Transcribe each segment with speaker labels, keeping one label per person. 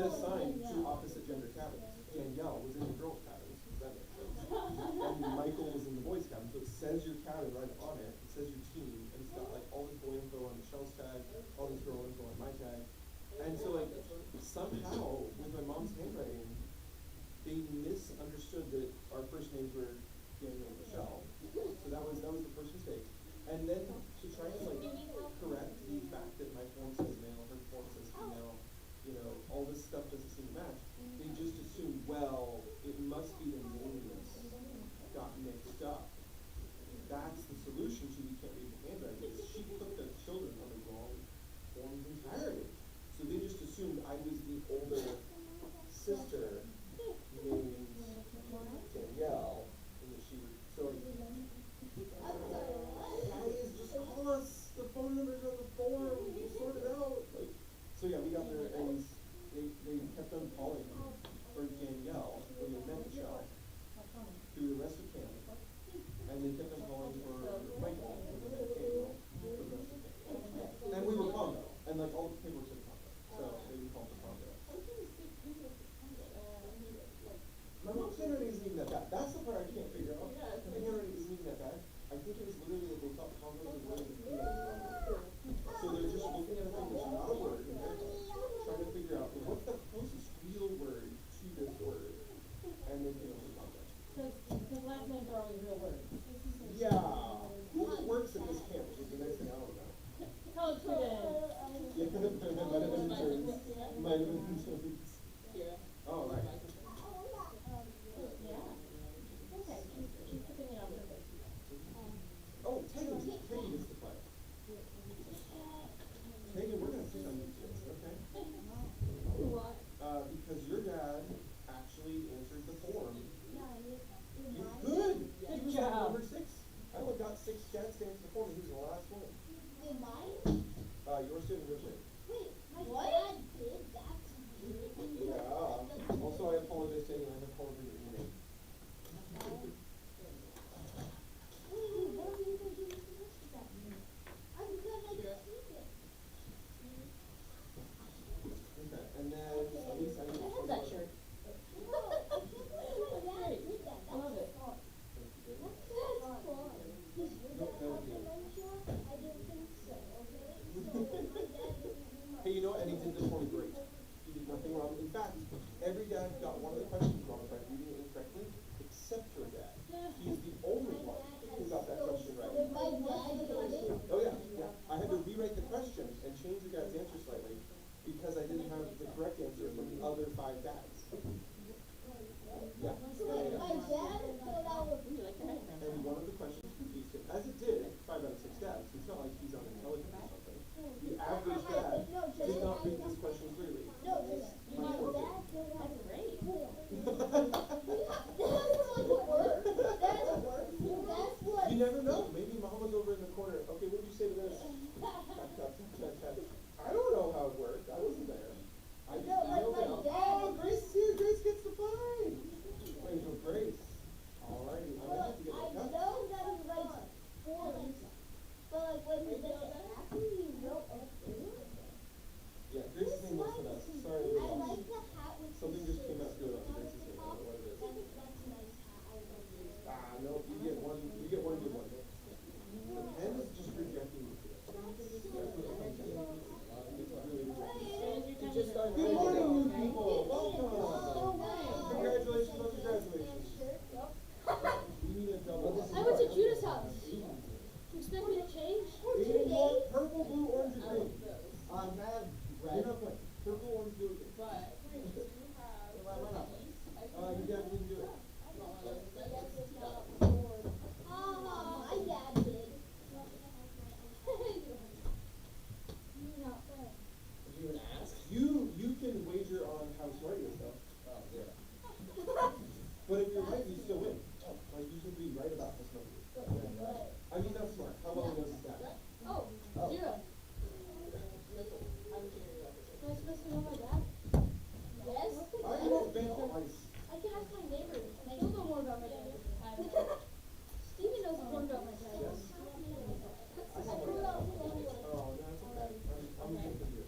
Speaker 1: assigned two opposite gender cabins. Danielle was in the girls' cabins, does that make sense? And Michael was in the boys' cabin, so it says your cabin right on it. It says your team, and it's got like all this boy info on Michelle's tag, all this girl info on my tag. And so like somehow with my mom's handwriting, they misunderstood that our first names were Daniel and Michelle. So that was the first mistake. And then to try to like correct the fact that my form says male, her form says female, you know, all this stuff doesn't seem to match. They just assume, well, it must be the names got mixed up. That's the solution to we can't read the handwriting. She put the children on the wrong forms entirely. So they just assumed I was the older sister named Danielle, and that she would, so like, guys, just call us, the phone numbers on the form, we'll sort it out. Like, so yeah, we got there, and they kept on calling for Danielle when they met Michelle through the rest of camp, and they kept on calling for Michael when they met Daniel for the rest of camp. And we were Congo, and like all the paperwork said Congo, so they would call for Congo. My mom's handwriting isn't even that bad. That's the part I can't figure out. My handwriting isn't even that bad. I think it was literally that they thought Congo was a word in the so they're just looking at a thing that's not a word, and they're trying to figure out, well, what's the closest real word to this word? And they came up with Congo.
Speaker 2: Because last names are always real words.
Speaker 1: Yeah. Who works at this camp is the next thing I don't know.
Speaker 2: College students.
Speaker 1: Yeah, might have been interns. Might have been interns.
Speaker 3: Yeah.
Speaker 1: Oh, right.
Speaker 2: Yeah. Okay, she's putting it on her face.
Speaker 1: Oh, Tegan gets to play. Tegan, we're gonna pick on you kids, okay?
Speaker 3: What?
Speaker 1: Because your dad actually answered the form. You're good. He was like number 6. I only got 6 dads to answer the form, and he was the last one. Yours didn't, yours didn't. Yeah. Also, I apologize, Tegan. I have called her your name. Okay, and then at least I know.
Speaker 2: I have that shirt. That's great. I love it.
Speaker 1: Hey, you know what? And he did this one great. He did nothing wrong. In fact, every dad got one of the questions wrong by reading it incorrectly, except your dad. He's the only one who got that question right. Oh yeah, yeah. I had to rewrite the question and change your dad's answer slightly because I didn't have the correct answer from the other 5 dads. Yeah. And one of the questions confused him, as it did 5 out of 6 dads. It's not like he's unintelligent or something. The average dad did not read this question clearly. My poor kid.
Speaker 2: That's great.
Speaker 1: You never know. Maybe Mama's over in the corner. Okay, what did you say to this? I don't know how it worked. I wasn't there. I just emailed it out. Oh, Grace is here. Grace gets to play. Angel Grace. Alrighty. I might have to get my cut. Yeah, Grace's name looks at us. Sorry, we lost. Something just came out good on Grace's name. I don't know what it is. No, you get one good one. The pen is just rejecting you today. That's what the pen is. It's really rejecting. Good morning, new people. Welcome. Congratulations on your graduations. We need a double.
Speaker 3: I went to Judah's house. Do you expect me to change?
Speaker 1: We need more purple, blue, orange, and green.
Speaker 4: Can I have
Speaker 1: You're
Speaker 4: red?
Speaker 1: not playing. Purple, orange, blue, green.
Speaker 3: But
Speaker 4: Why not?
Speaker 1: Your dad didn't do it.
Speaker 4: Did you even ask?
Speaker 1: You can wager on how smart you are stuff.
Speaker 4: Oh, yeah.
Speaker 1: But if you're right, you still win. Like you can be right about this number. I mean, not smart. How well he knows his dad.
Speaker 3: oh,
Speaker 4: Oh.
Speaker 3: 0.
Speaker 2: Am I supposed to know my dad?
Speaker 3: Yes.
Speaker 1: I won't bet twice.
Speaker 3: I can ask my neighbors, and they know more about my dad. Stevie knows more about my dad.
Speaker 1: Yes. I have a dad. Oh, no, it's okay. I'm good for you.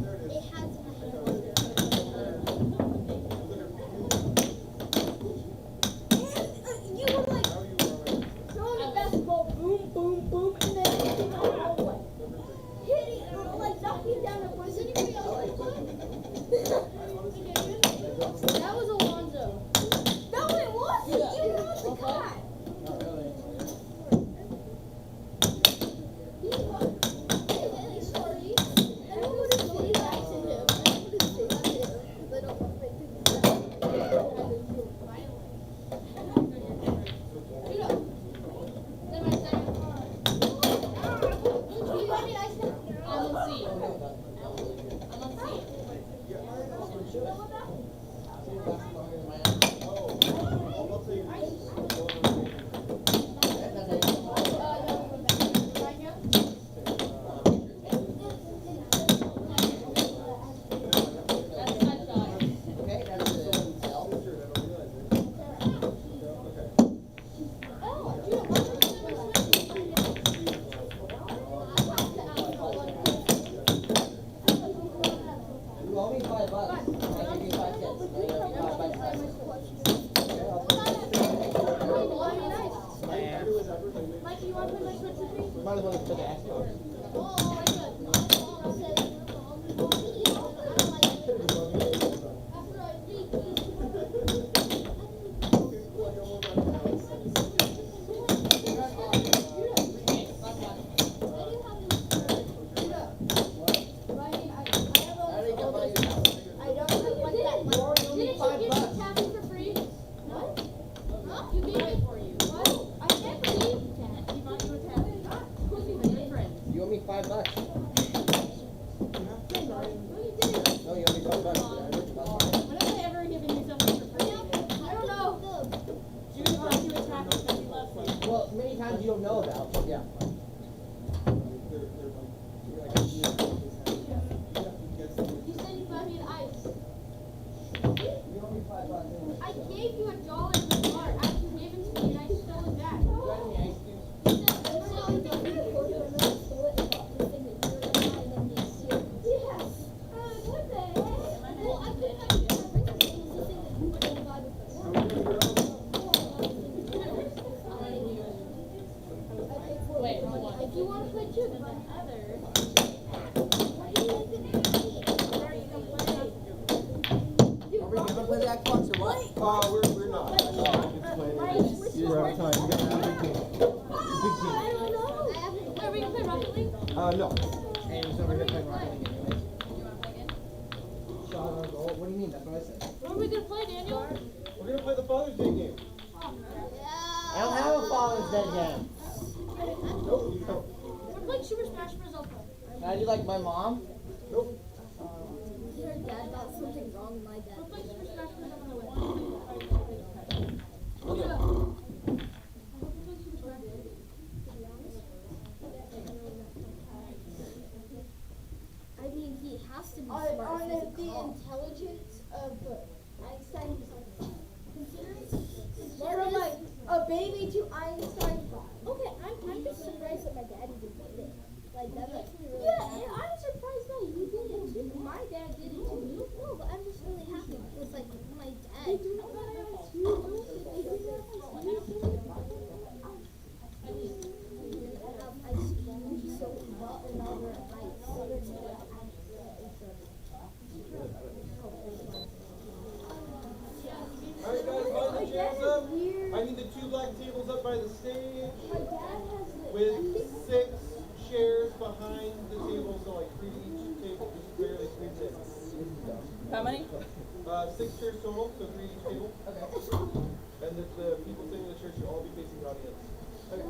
Speaker 1: there it is.
Speaker 3: It has my
Speaker 1: I know.
Speaker 3: hand. You were like
Speaker 1: How you are.
Speaker 3: throwing a basketball, boom, boom, boom, and then hitting out the hallway.
Speaker 1: Number 3.
Speaker 3: Hitting, like knocking down the person. Does anybody else like that was Alonzo. No, it wasn't.
Speaker 2: Yeah.
Speaker 3: You were on the guy.
Speaker 4: Not really.
Speaker 3: He was. Hey, sorry. I don't want to say that to him. I don't want to say that to him because I don't want to make him sad.
Speaker 2: I'm on C. I'm on C.
Speaker 1: I'll take
Speaker 2: That's my shot.
Speaker 4: Okay, that's the cell.
Speaker 1: picture, I don't realize it. Okay.
Speaker 4: You owe me $5. I give you 5 cents. No, you owe me 5 bucks.
Speaker 3: Mike, you want to play my Switch with me?
Speaker 4: We might as well just put the X on. I already got my
Speaker 3: I don't know what that
Speaker 4: You already owe me
Speaker 3: Didn't
Speaker 4: $5
Speaker 3: you give me taffy for free? What? Huh? You gave it for you. What? I can't believe that.
Speaker 2: He bought you a taffy. Because he's a good friend.
Speaker 4: You owe me $5.
Speaker 3: No, you didn't.
Speaker 4: No, you owe me $5. I already bought it.
Speaker 2: When have I ever given you something for free?
Speaker 3: I don't know.
Speaker 2: Judy bought you a taffy because he loves you.
Speaker 4: Well, many times you don't know about, but yeah.
Speaker 3: You said you got me an ice.
Speaker 4: You owe me $5.
Speaker 3: I gave you $1 in the bar after you gave it to me and I stole it back.
Speaker 2: Wait, hold on.
Speaker 3: If you want to play too, then
Speaker 4: Are we gonna play the Xbox or what?
Speaker 1: We're not. You're out of time. You got a big game. Big game.
Speaker 3: I don't know. Are we gonna play Rocket League?
Speaker 1: No.
Speaker 4: Hey, he's over here playing Rocket League anyways.
Speaker 2: You want to play again?
Speaker 4: Shot on goal. What do you mean? That's what I said.
Speaker 3: What are we gonna play, Daniel?
Speaker 1: We're gonna play the Father's Day game.
Speaker 4: I don't have a Father's Day game.
Speaker 1: Nope, you don't.
Speaker 3: We're playing Super Smash Bros. Ultimate.
Speaker 4: Can I do like my mom?
Speaker 1: Nope.
Speaker 3: Your dad got something wrong with my dad. We're playing Super Smash Bros. on the way. I mean, he has to be smart.
Speaker 5: On
Speaker 3: He's a
Speaker 5: the
Speaker 3: cop.
Speaker 5: intelligence of Einstein,
Speaker 3: Smart
Speaker 5: from
Speaker 3: is-
Speaker 5: a baby to Einstein.
Speaker 3: Okay, I'm just surprised that my dad even did it. Like that makes me really
Speaker 5: Yeah,
Speaker 3: happy.
Speaker 5: and I'm surprised that you did it too.
Speaker 3: My dad did it too. No, but I'm just really happy because like my dad. Ice cream, so we bought another
Speaker 1: Alright guys, line the chairs up. I need the 2 black tables up by the stage
Speaker 5: My dad has this.
Speaker 1: with 6 chairs behind the table, so like 3 each table, just barely squeeze in.
Speaker 2: How many?
Speaker 1: 6 chairs total, so 3 each table. And the people sitting in the chairs should all be facing the audience. Okay.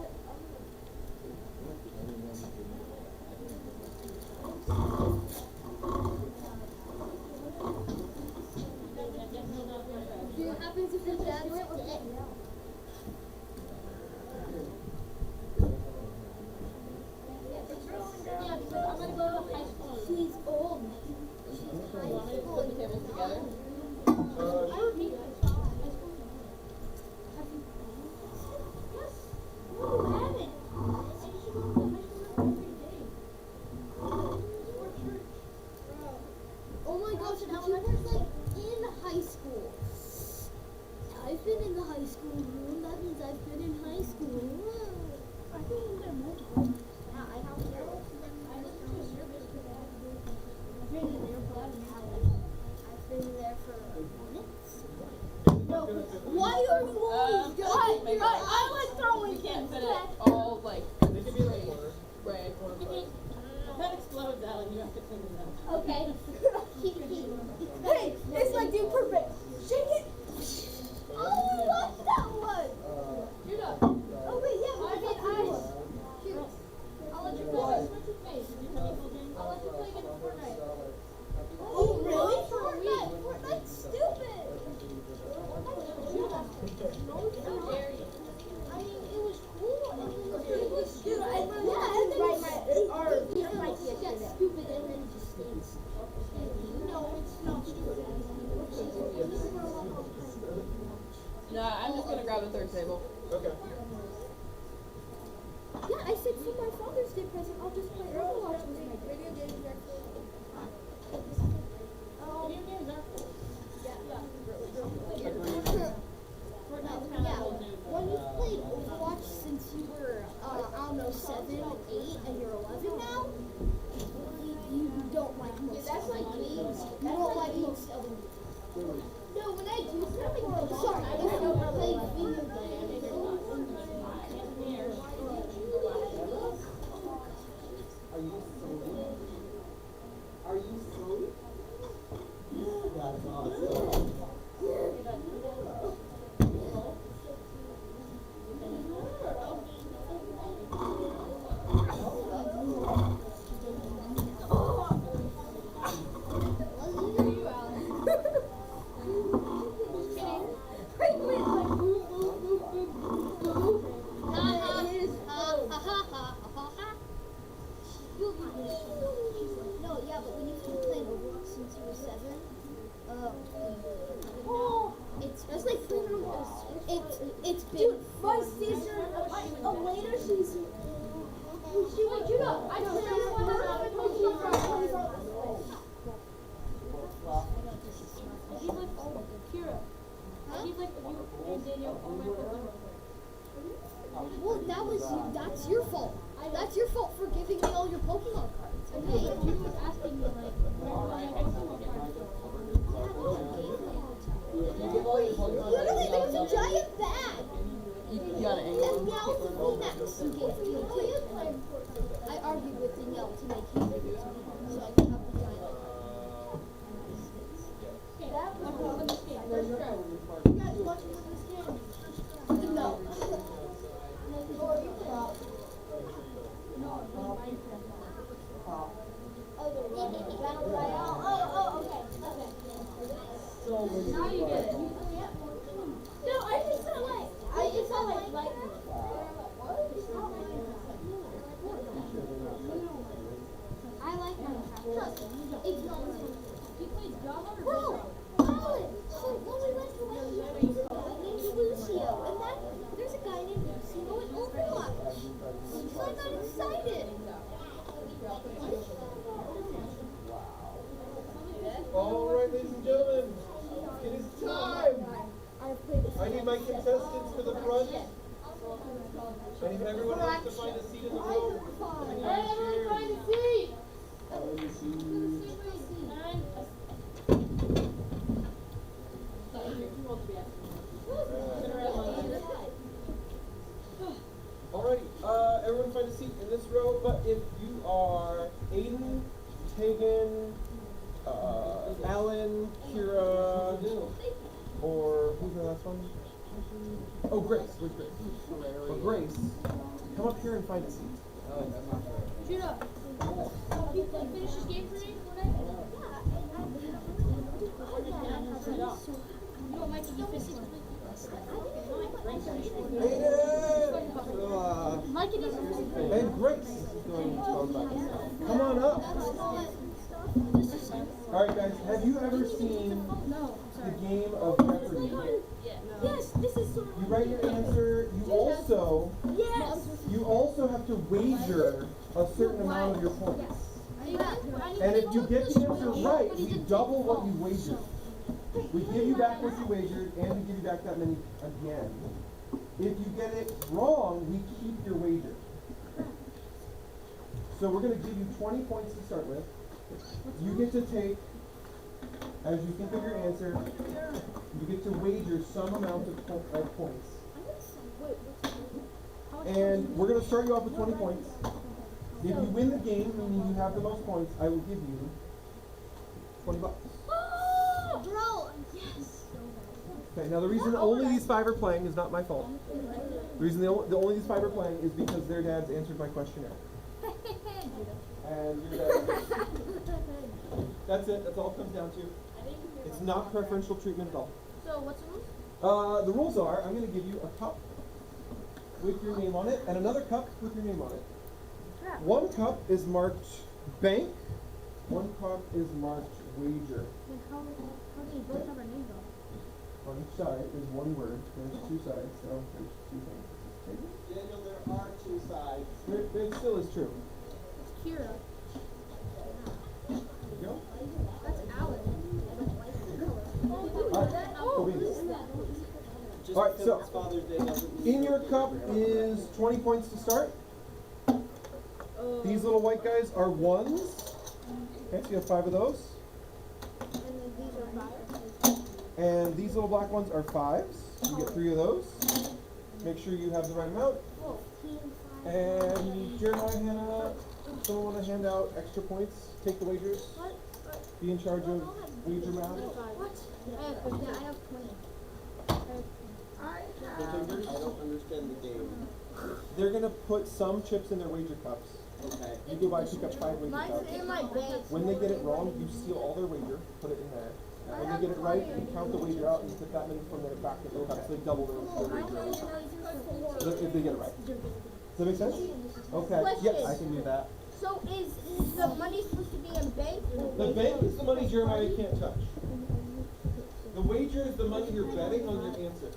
Speaker 3: See what happens if your dad's dead. Yeah, because I'm gonna go to high school. She's old. She's high
Speaker 2: Want me to put the tables together?
Speaker 1: Sure.
Speaker 3: Yes. but you were like in high school. I've been in the high school room. That means I've been in high school. I've been in there multiple times. Yeah, I have. I listened to a service because I've been in there for hours. I've been there for minutes. No, why are you always going? I was throwing.
Speaker 2: You can't fit it
Speaker 3: back.
Speaker 2: all like
Speaker 1: They could be like more.
Speaker 2: right. If that explodes, Alan, you have to clean it up.
Speaker 3: Okay.
Speaker 5: Hey, it's like dude perfect. Shake it.
Speaker 3: Oh, I like that one.
Speaker 2: You're done.
Speaker 3: Oh wait, yeah, we can eyes. Here, I'll let you play. What's your face? I'll let you play against Fortnite.
Speaker 5: Oh, really?
Speaker 3: Fortnite. Fortnite's stupid.
Speaker 2: How dare you?
Speaker 3: I mean, it was cool. It was
Speaker 5: Dude, I learned
Speaker 3: yeah,
Speaker 5: how
Speaker 3: and
Speaker 5: to
Speaker 3: then
Speaker 5: write my art.
Speaker 3: it got stupid and then it just stays. No, it's not stupid.
Speaker 2: Nah, I'm just gonna grab a third table.
Speaker 1: Okay.
Speaker 3: Yeah, I said for my Father's Day present, I'll just play Overwatch with my
Speaker 5: Video games are cool.
Speaker 2: Video games are cool.
Speaker 3: Yeah, when you've played Overwatch since you were, I don't know, 7, 8, and you're 11 now, you don't like most
Speaker 5: That's like games.
Speaker 3: You don't like most of them.
Speaker 5: No, when I do something for a long
Speaker 3: Sorry,
Speaker 5: time,
Speaker 3: if
Speaker 5: I
Speaker 3: you
Speaker 5: don't
Speaker 3: play
Speaker 5: really
Speaker 3: video games.
Speaker 1: Are you silly? Are you silly? That's awesome.
Speaker 3: No, yeah, but when you've been playing Overwatch since you were 7, it's like it's big.
Speaker 5: Dude, my sister, later she went, you know, I play on my
Speaker 2: He's like, oh, Kira. He's like, you and Daniel, oh my God.
Speaker 3: Well, that's your fault. That's your fault for giving me all your Pokemon cards. Okay?
Speaker 2: You were asking me like, where my Pokemon cards go?
Speaker 3: Literally, there was a giant bag.
Speaker 2: You got it.
Speaker 3: And Meowth and Phoenix you gave to me. I argued with Danielle to make him give it to me, so I can have the giant.
Speaker 5: You guys watching this game?
Speaker 3: No.
Speaker 5: Battle Royale. Oh, okay.
Speaker 2: Now you get it.
Speaker 5: No, I just felt like, it's not like lightning.
Speaker 3: I like Minecraft. It's not
Speaker 2: You played Java or
Speaker 3: Bro, Alan, so when we went to Wendy's, there's a guy named Lucio, and there's a guy named Lucio in Overwatch. So I got excited.
Speaker 1: All right, ladies and gentlemen, it is time. I need my contestants to the front. I need everyone else to find a seat in the room.
Speaker 5: Everyone find a seat.
Speaker 1: Alrighty, everyone find a seat in this row, but if you are Aiden, Tegan, Alan, Kira, or who's the last one? Oh, Grace. Where's Grace? Well, Grace, come up here and find a seat.
Speaker 5: Judah, you finish this game for me? No, Mikey, you finish it.
Speaker 1: Aiden!
Speaker 5: Mikey needs to
Speaker 1: And Grace is going to come back. Come on up. Alright guys, have you ever seen the game of Jeopardy?
Speaker 5: Yes, this is so.
Speaker 1: You write your answer,
Speaker 5: Yes.
Speaker 1: you also have to wager a certain amount of your points. And if you get the answer right, we double what you wagered. We give you back what you wagered, and we give you back that many again. If you get it wrong, we keep your wager. So we're going to give you 20 points to start with. You get to take, as you think of your answer, you get to wager some amount of points. And we're going to start you off with 20 points. If you win the game, meaning you have the most points, I will give you $20.
Speaker 3: Bro, yes.
Speaker 1: Okay, now the reason only these 5 are playing is not my fault. The reason only these 5 are playing is because their dads answered my questionnaire. And your dad. That's it. That's all it comes down to. It's not preferential treatment at all.
Speaker 2: So what's the rules?
Speaker 1: The rules are, I'm going to give you a cup with your name on it, and another cup with your name on it. One cup is marked bank. One cup is marked wager.
Speaker 2: Like how do you both have our names on?
Speaker 1: On each side is one word. There's 2 sides, so there's 2 things.
Speaker 4: Daniel, there are 2 sides.
Speaker 1: It still is true.
Speaker 2: It's Kira.
Speaker 1: There you go.
Speaker 2: That's Alan.
Speaker 1: All right, so in your cup is 20 points to start. These little white guys are 1s. Okay, so you have 5 of those. And these little black ones are 5s. You get 3 of those. Make sure you have the right amount. And Jeremiah, Hannah, someone want to hand out extra points? Take the wagers. Be in charge of wager math.
Speaker 2: What? I have 20.
Speaker 4: I don't understand the game.
Speaker 1: They're going to put some chips in their wager cups.
Speaker 4: Okay.
Speaker 1: You go by, pick up 5 wager
Speaker 2: Mine's
Speaker 1: cups.
Speaker 2: in my bank.
Speaker 1: When they get it wrong, you steal all their wager, put it in there. And when they get it right, you count the wager out and you put that many from their back in their cup. So they double their wager. If they get it right. Does that make sense? Okay. Yes, I can do that.
Speaker 5: So is the money supposed to be in bank?
Speaker 1: The bank is the money Jeremiah can't touch. The wager is the money you're betting on your answer.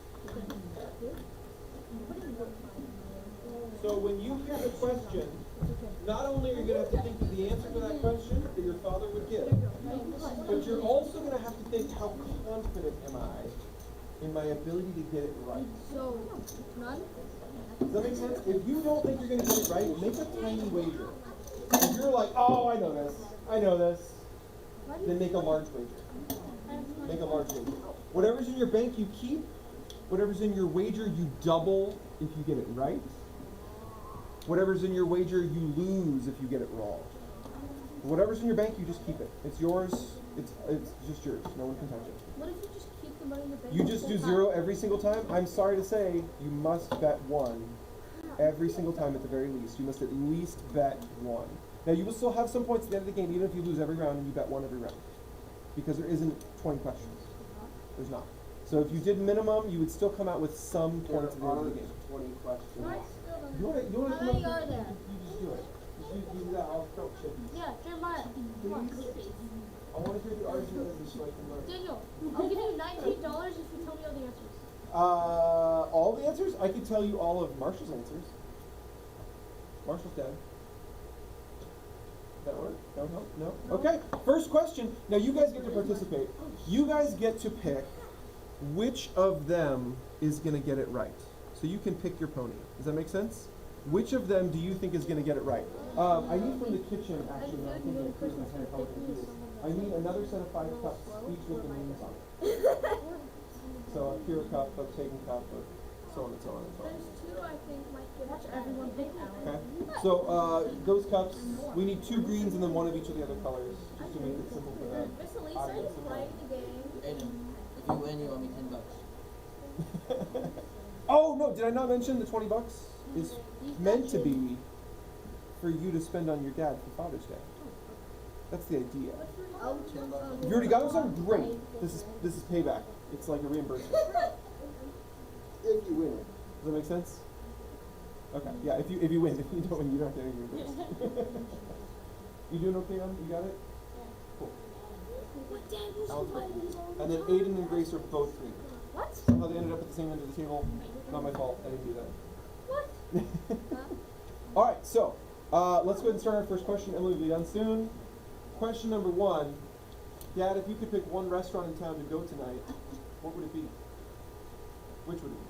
Speaker 1: So when you hear the question, not only are you going to have to think of the answer to that question that your father would give, but you're also going to have to think, how confident am I in my ability to get it right?
Speaker 2: So, none?
Speaker 1: Does that make sense? If you don't think you're going to get it right, make a tiny wager. If you're like, oh, I know this, then make a large wager. Make a large wager. Whatever's in your bank, you keep. Whatever's in your wager, you double if you get it right. Whatever's in your wager, you lose if you get it wrong. Whatever's in your bank, you just keep it. It's yours. It's just yours. No one can touch it.
Speaker 2: What if you just keep the money in the bank?
Speaker 1: You just do 0 every single time? I'm sorry to say, you must bet 1 every single time at the very least. You must at least bet 1. Now, you will still have some points at the end of the game, even if you lose every round and you bet 1 every round. Because there isn't 20 questions. There's not. So if you did minimum, you would still come out with some points at the end of the game.
Speaker 4: 20 questions.
Speaker 1: You want to
Speaker 2: How many are there?
Speaker 1: You just do it. Just do that. I'll felt chip.
Speaker 2: Yeah, Jeremiah. Come on.
Speaker 1: I want to hear the argument of this so I can learn.
Speaker 2: Daniel, I'll give you $19 if you tell me all the answers.
Speaker 1: All the answers? I could tell you all of Marshall's answers. Marshall's dead. That work? No? Okay, first question. Now you guys get to participate. You guys get to pick which of them is going to get it right. So you can pick your pony. Does that make sense? Which of them do you think is going to get it right? I need from the kitchen, actually, I'm thinking of here's my hand, how we can do this. I need another set of 5 cups, each with the names on it. So a pure cup, a taken cup, so on and so on and so on.
Speaker 2: There's 2 I think might get watch everyone pick Alan.
Speaker 1: Okay. So those cups, we need 2 greens and then 1 of each of the other colors, just to make it simple for them.
Speaker 2: Miss Elisa is playing the game.
Speaker 4: Aiden, if you win, you owe me $10.
Speaker 1: Oh no, did I not mention the $20 is meant to be for you to spend on your dad for Father's Day? That's the idea. You already got them? Great. This is payback. It's like a reimbursement. If you win. Does that make sense? Okay. Yeah. If you win, if you don't win, you don't have to get reimbursed. You doing okay, you got it? Cool. Sounds good. And then Aiden and Grace are both green.
Speaker 2: What?
Speaker 1: Somehow they ended up at the same end of the table. Not my fault. I didn't do that.
Speaker 2: What?
Speaker 1: All right. So let's go ahead and start our first question. Emily will be done soon. question number 1. Dad, if you could pick one restaurant in town to go tonight, what would it be? Which would it be?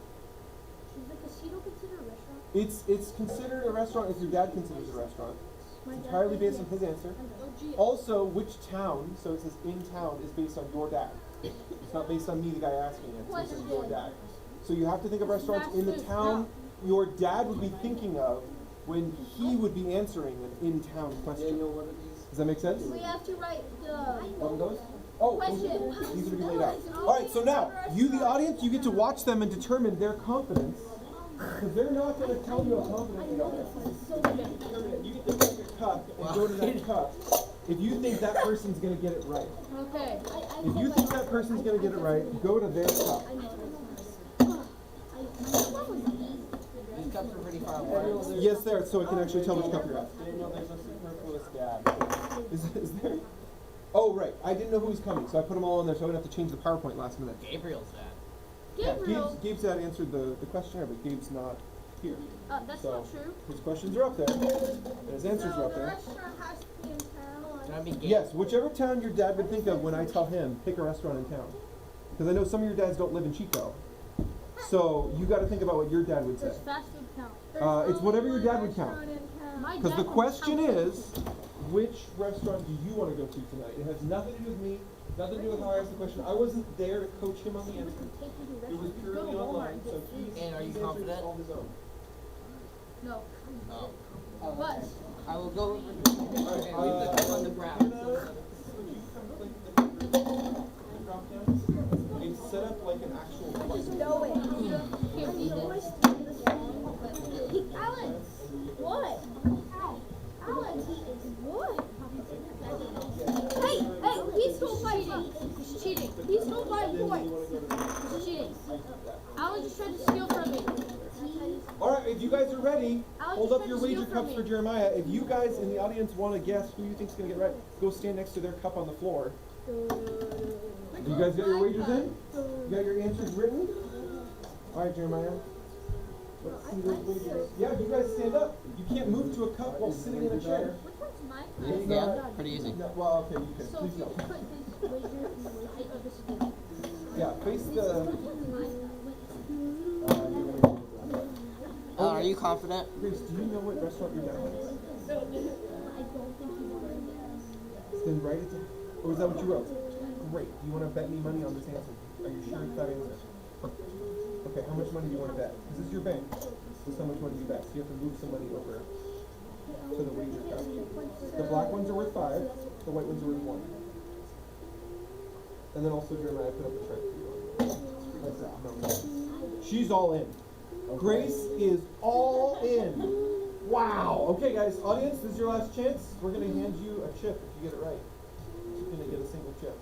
Speaker 2: Is the casino considered a restaurant?
Speaker 1: It's considered a restaurant if your dad considers it a restaurant. It's entirely based on his answer. Also, which town, so it says in town, is based on your dad. It's not based on me, the guy asking it. It's based on your dad. So you have to think of restaurants in the town your dad would be thinking of when he would be answering an in-town question. Does that make sense?
Speaker 5: We have to write the
Speaker 1: One of those? Oh,
Speaker 5: question.
Speaker 1: these are to be laid out. Alright, so now, you the audience, you get to watch them and determine their confidence. Because they're not going to tell you how confident they are. You get to take a cup and go to that cup if you think that person's going to get it right.
Speaker 2: Okay.
Speaker 1: If you think that person's going to get it right, go to their cup.
Speaker 4: These cups are pretty far apart.
Speaker 1: Yes, there, so I can actually tell which cup you're at.
Speaker 4: Daniel, there's a superfluous dad.
Speaker 1: Is there? Oh, right. I didn't know who was coming, so I put them all in there so I wouldn't have to change the PowerPoint last minute.
Speaker 4: Gabriel's dad.
Speaker 1: Yeah,
Speaker 2: Gabriel.
Speaker 1: Gabe's dad answered the questionnaire, but Gabe's not here.
Speaker 2: That's
Speaker 1: So
Speaker 2: not true.
Speaker 1: his questions are up there, and his answers are up there.
Speaker 5: restaurant has to be in town.
Speaker 4: Can I be Gabe?
Speaker 1: Yes, whichever town your dad would think of when I tell him, pick a restaurant in town. Because I know some of your dads don't live in Chico. So you got to think about what your dad would say.
Speaker 2: Does fast food count?
Speaker 1: It's whatever your dad would count.
Speaker 2: My
Speaker 1: Because the
Speaker 2: dad
Speaker 1: question
Speaker 2: would count.
Speaker 1: is, which restaurant do you want to go to tonight? It has nothing to do with me, nothing to do with how I asked the question. I wasn't there to coach him on the answer. It was purely online, so he's
Speaker 4: And are you
Speaker 1: answered
Speaker 4: confident?
Speaker 1: on his own.
Speaker 2: No.
Speaker 4: No.
Speaker 2: But
Speaker 4: I will go over to leave the cup on the ground.
Speaker 1: It's set up like an actual question.
Speaker 5: Know it.
Speaker 2: can't beat it.
Speaker 5: Alex, what? Alex, what? Hey, he stole 5 points.
Speaker 2: He's cheating.
Speaker 5: He stole 5 points.
Speaker 2: He's cheating. Alan just tried to steal from me.
Speaker 1: Alright, if you guys are ready,
Speaker 2: Alex
Speaker 1: hold
Speaker 2: just
Speaker 1: up your
Speaker 2: tried to
Speaker 1: wager
Speaker 2: steal from
Speaker 1: cups
Speaker 2: me.
Speaker 1: for Jeremiah. If you guys in the audience want to guess who you think's going to get right, go stand next to their cup on the floor. You guys got your wagers in? You got your answers written? Alright, Jeremiah. Let's see those wagers. Yeah, you guys stand up. You can't move to a cup while sitting in a chair.
Speaker 2: Which one's mine?
Speaker 1: It's
Speaker 4: Yeah,
Speaker 1: not-
Speaker 4: pretty easy.
Speaker 1: No, well, okay, you can.
Speaker 2: So
Speaker 1: Please
Speaker 2: if you
Speaker 1: don't.
Speaker 2: put his wager in the wager, oh, this is good.
Speaker 1: Yeah, face the.
Speaker 4: Are you confident?
Speaker 1: Grace, do you know what restaurant you're down at? Then write it down. Oh, is that what you wrote? Great. Do you want to bet me money on this answer? Are you sure it's that answer? Okay, how much money do you want to bet? Because this is your bank. This is how much money you bet. So you have to move some money over to the wager cup. The black ones are worth 5. The white ones are worth 1. And then also Jeremiah put up a chart for you. That's it. No. She's all in. Grace is all in. Wow. Okay, guys, audience, this is your last chance. We're going to hand you a chip if you get it right. You're going to get a single chip.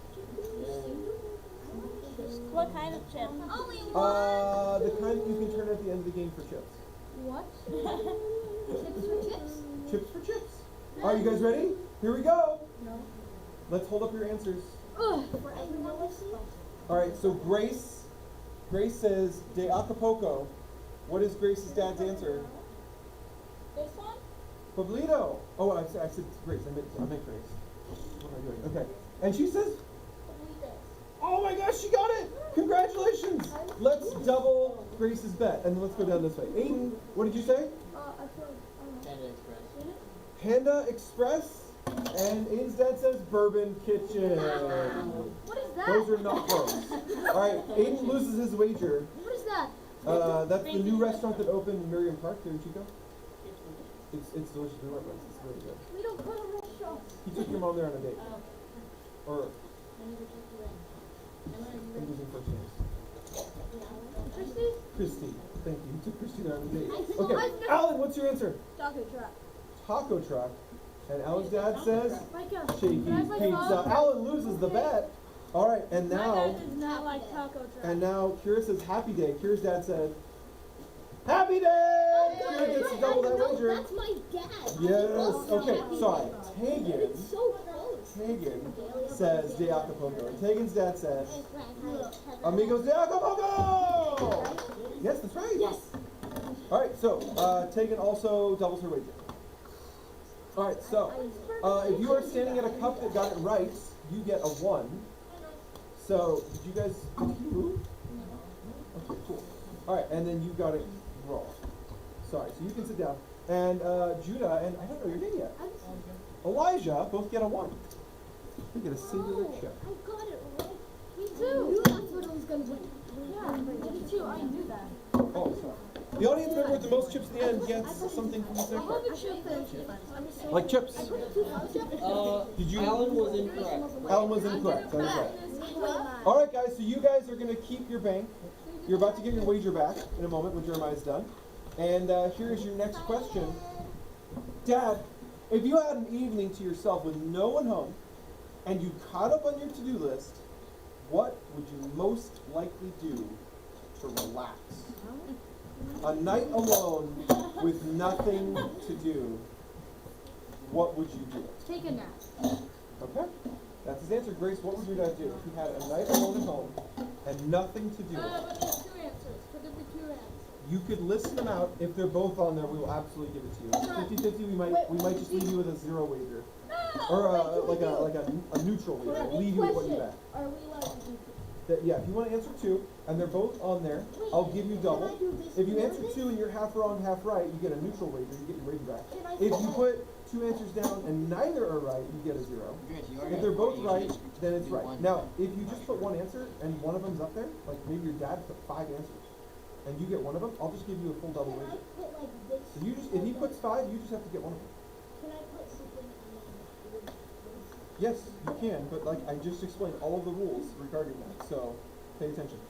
Speaker 5: What kind of chip? Only
Speaker 1: The kind that you can turn at the end of the game for chips.
Speaker 2: What?
Speaker 5: Chips for chips?
Speaker 1: Chips for chips. Are you guys ready? Here we go.
Speaker 2: No.
Speaker 1: Let's hold up your answers.
Speaker 5: For everyone listening?
Speaker 1: All right, so Grace says de Acapulco. What is Grace's dad's answer?
Speaker 5: This one?
Speaker 1: Pablito. Oh, I said Grace. I meant Grace. What am I doing? Okay. And she says, oh my gosh, she got it! Congratulations! Let's double Grace's bet, and then let's go down this way. Aiden, what did you say?
Speaker 4: Panda Express.
Speaker 1: Panda Express, and Aiden's dad says Bourbon Kitchen.
Speaker 5: What is that?
Speaker 1: Those are not close. All right, Aiden loses his wager.
Speaker 5: What is that?
Speaker 1: That's the new restaurant that opened in Miriam Park here in Chico. It's delicious. We went once. It's really good.
Speaker 5: We don't go to restaurants.
Speaker 1: He took your mom there on a date. Or I'm losing first names.
Speaker 5: Christy?
Speaker 1: Christy. Thank you. He took Christy there on a date.
Speaker 5: I've
Speaker 1: Okay,
Speaker 5: never-
Speaker 1: Alan, what's your answer?
Speaker 5: Taco truck.
Speaker 1: Taco truck. And Alan's dad says
Speaker 5: Like a
Speaker 1: shaky pizza. Alan loses the bet. All right, and now,
Speaker 5: does not like taco truck.
Speaker 1: and now Kira says happy day. Kira's dad said happy day. Kira gets to double that wager.
Speaker 3: That's my dad.
Speaker 1: Yes. Okay. Sorry. Tegan.
Speaker 3: So close.
Speaker 1: Tegan says de Acapulco. And Tegan's dad says amigos de Acapulco. Yes, that's right.
Speaker 3: Yes.
Speaker 1: All right. So Tegan also doubles her wager. All right. So If you are standing at a cup that got it right, you get a 1. So, did you guys move? Okay, cool. Alright, and then you got it wrong. Sorry, so you can sit down. And Judah and I don't know your name yet. Elijah both get a 1. You get a singular chip.
Speaker 3: I got it right.
Speaker 2: Me
Speaker 3: I
Speaker 2: too.
Speaker 3: knew that's what I was gonna win.
Speaker 2: Yeah, me too. I knew that.
Speaker 1: Oh, sorry. The audience member with the most chips at the end gets something from the snack bar. Like chips. Did you?
Speaker 4: Alan was incorrect.
Speaker 1: Alan was incorrect. That is right. All right, guys. So you guys are going to keep your bank. You're about to get your wager back in a moment when Jeremiah's done. And here's your next question. Dad, if you had an evening to yourself with no one home, and you caught up on your to-do list, what would you most likely do to relax? A night alone with nothing to do, what would you do?
Speaker 2: Take a nap.
Speaker 1: Okay? That's his answer. Grace, what would your dad do if he had a night alone at home and nothing to do?
Speaker 2: But there's 2 answers. Could there be 2 answers?
Speaker 1: You could list them out. If they're both on there, we will absolutely give it to you. 50-50, we might just leave you with a 0 wager. Or like a neutral wager. We'll leave you with what you bet.
Speaker 3: Are we allowed to do
Speaker 1: Yeah, if you want to answer 2, and they're both on there, I'll give you double. If you answer 2 and you're half wrong, half right, you get a neutral wager, you get your wager back. If you put 2 answers down and neither are right, you get a 0. If they're both right, then it's right. Now, if you just put 1 answer and one of them's up there, like maybe your dad put 5 answers, and you get one of them, I'll just give you a full double
Speaker 3: Can I
Speaker 1: wager.
Speaker 3: put like this?
Speaker 1: So if he puts 5, you just have to get one of them.
Speaker 3: Can I put something on this?
Speaker 1: Yes, you can, but like I just explained all of the rules regarding that, so pay attention.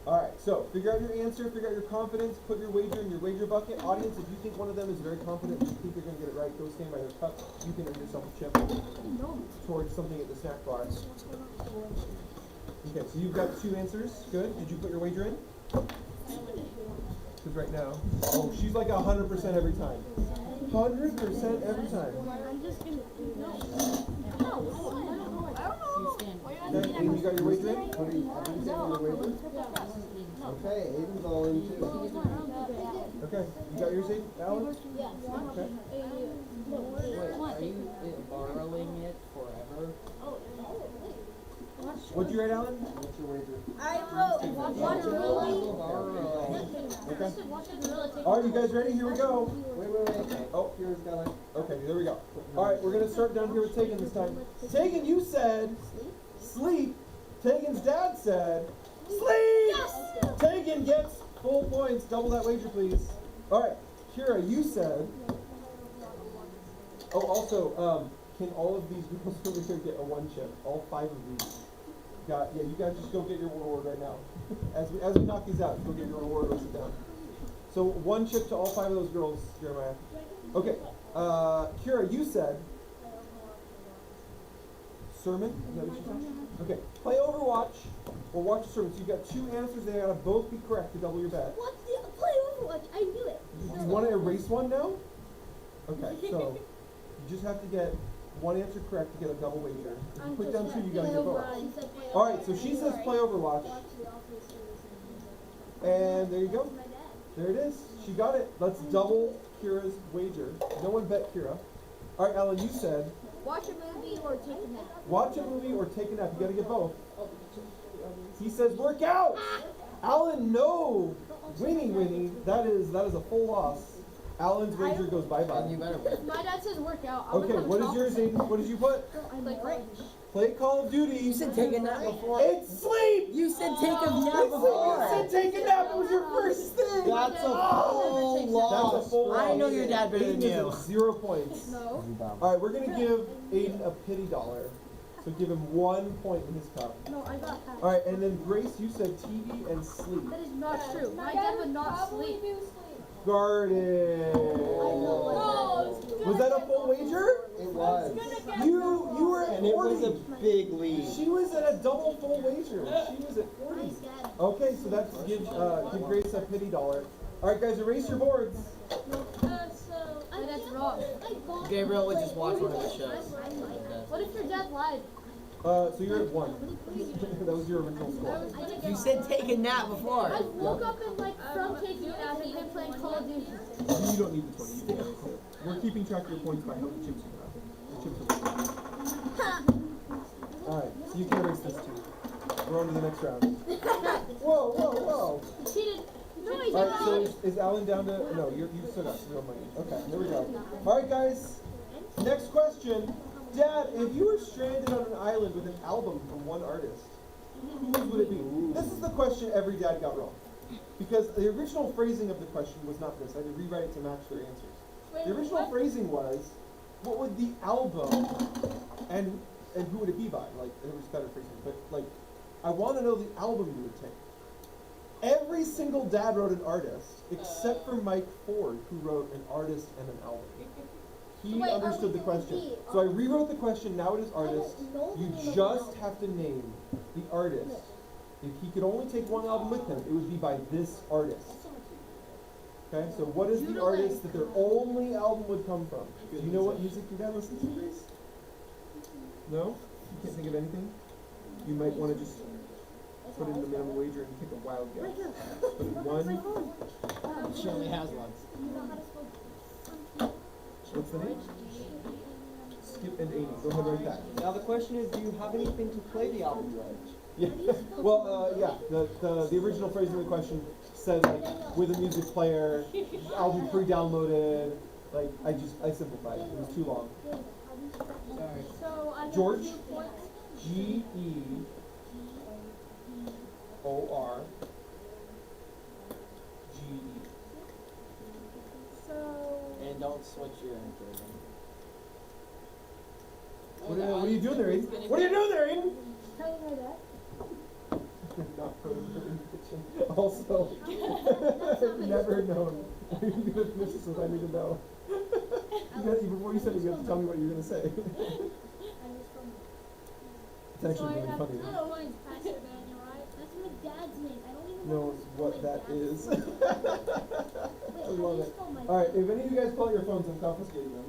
Speaker 1: Alright, so figure out your answer, figure out your confidence, put your wager in your wager bucket. Audience, if you think one of them is very confident and you think they're going to get it right, go stand by their cup. You can earn yourself a chip towards something at the snack bar. Okay, so you've got 2 answers. Good. Did you put your wager in? Because right now, oh, she's like 100% every time. 100% every time.
Speaker 2: I'm just gonna do that.
Speaker 1: Okay, Aiden, you got your wager in? What are you saying on your wager? Okay, Aiden's all in too. Okay, you got yours, Aiden? Alan?
Speaker 3: Yes.
Speaker 1: Okay.
Speaker 4: Wait, are you borrowing it forever?
Speaker 1: What'd you write, Alan? What's your wager?
Speaker 3: I wrote
Speaker 1: Okay. All right, you guys ready? Here we go. Wait. Oh, here's got it. Okay, there we go. All right, we're gonna start down here with Tegan this time. Tegan, you said sleep. Tegan's dad said sleep.
Speaker 3: Yes.
Speaker 1: Tegan gets full points. Double that wager, please. All right, Kira, you said. Oh, also, can all of these girls over here get a 1 chip? All 5 of these. Yeah, you guys just go get your reward right now. As we knock these out, go get your reward or sit down. So 1 chip to all 5 of those girls, Jeremiah. Okay, Kira, you said sermon? Is that what you said? Okay, play Overwatch or watch a sermon. So you've got 2 answers. They gotta both be correct to double your bet.
Speaker 3: What's the play Overwatch? I knew it.
Speaker 1: You want to erase one now? Okay, so you just have to get 1 answer correct to get a double wager. If you put down 2, you gotta get both. Alright, so she says play Overwatch. And there you go. There it is. She got it. Let's double Kira's wager. No one bet Kira. Alright, Alan, you said
Speaker 3: Watch a movie or take a nap.
Speaker 1: watch a movie or take a nap. You gotta get both. He says work out. Alan, no. Winnie. That is a full loss. Alan's wager goes bye-bye.
Speaker 4: You better win.
Speaker 2: My dad says work out.
Speaker 1: Okay, what is yours, Aiden? What did you put?
Speaker 2: Like right.
Speaker 1: Play Call of Duty.
Speaker 4: You said take a nap before.
Speaker 1: It's sleep!
Speaker 4: You said take a nap
Speaker 1: You
Speaker 4: before.
Speaker 1: said take a nap. It was your first thing.
Speaker 4: That's a full loss.
Speaker 1: That's a full loss.
Speaker 4: I know your dad better
Speaker 1: Aiden
Speaker 4: than you.
Speaker 1: is at 0 points.
Speaker 2: No.
Speaker 1: Alright, we're going to give Aiden a pity dollar. So give him 1 point in his cup.
Speaker 2: No, I got half.
Speaker 1: Alright, and then Grace, you said TV and sleep.
Speaker 2: That is not true. My dad would not sleep.
Speaker 1: Garden. Was that a full wager?
Speaker 6: It was.
Speaker 1: You were at
Speaker 6: And it was
Speaker 1: 40.
Speaker 6: a big lead.
Speaker 1: She was at a double full wager. She was at 40. Okay, so that's give Grace a pity dollar. Alright guys, erase your boards.
Speaker 2: That's wrong.
Speaker 4: Gabriel would just watch one of the shows.
Speaker 2: What if your dad lied?
Speaker 1: So you're at 1. That was your original score.
Speaker 4: You said take a nap before.
Speaker 2: I woke up and from taking a nap and him playing Call of Duty.
Speaker 1: You don't need the 20. You can have it. We're keeping track of your points by how many chips you have. The chip Alright, so you can erase this too. We're on to the next round. Whoa, whoa, whoa!
Speaker 2: You cheated.
Speaker 3: No, I
Speaker 1: Alright, so
Speaker 3: didn't.
Speaker 1: is Alan down to... No, you stood up. Real money. Okay, here we go. Alright, guys. Next question. Dad, if you were stranded on an island with an album from one artist, whose would it be? This is the question every dad got wrong. Because the original phrasing of the question was not this. I had to rewrite it to match their answers. The original phrasing was, what would the album and who would it be by? Like, it was better phrasing, but like, I want to know the album you would take. Every single dad wrote an artist, except for Mike Ford, who wrote an artist and an album. He
Speaker 3: Wait,
Speaker 1: understood the question. So I rewrote the question, now it is artist. You just have to name the artist. If he could only take one album with him, it would be by this artist. Okay, so what is the artist that their only album would come from? Do you know what music your dad listens to, Grace? No? You can't think of anything? You might want to just put in the minimum wager and take a wild guess. Put in one.
Speaker 4: She only has one.
Speaker 1: What's the name? Skip and Amy. Go ahead, write that.
Speaker 6: Now the question is, do you have anything to play the album with?
Speaker 1: Yeah. Well, yeah. The original phrasing of the question said like with a music player, album pre-downloaded. Like I simplified it. It was too long.
Speaker 4: Sorry.
Speaker 2: So I have
Speaker 1: George?
Speaker 2: 2 points.
Speaker 1: George.
Speaker 2: So
Speaker 4: And don't switch your answers.
Speaker 1: What are you doing there, Aiden? What are you doing there, Aiden?
Speaker 2: telling her that.
Speaker 1: Not frozen in the kitchen. Also, never known. You're gonna finish this with I need to know. Before you said it, you have to tell me what you're gonna say. It's
Speaker 2: So
Speaker 1: actually
Speaker 2: I
Speaker 1: really
Speaker 2: have
Speaker 1: funny.
Speaker 2: 2 points, Pastor Daniel, right?
Speaker 3: That's my dad's name. I don't even know
Speaker 1: Knows what that is. I
Speaker 3: Wait,
Speaker 1: love it. All right, if any of you guys pull out your phones, I'm confiscating them.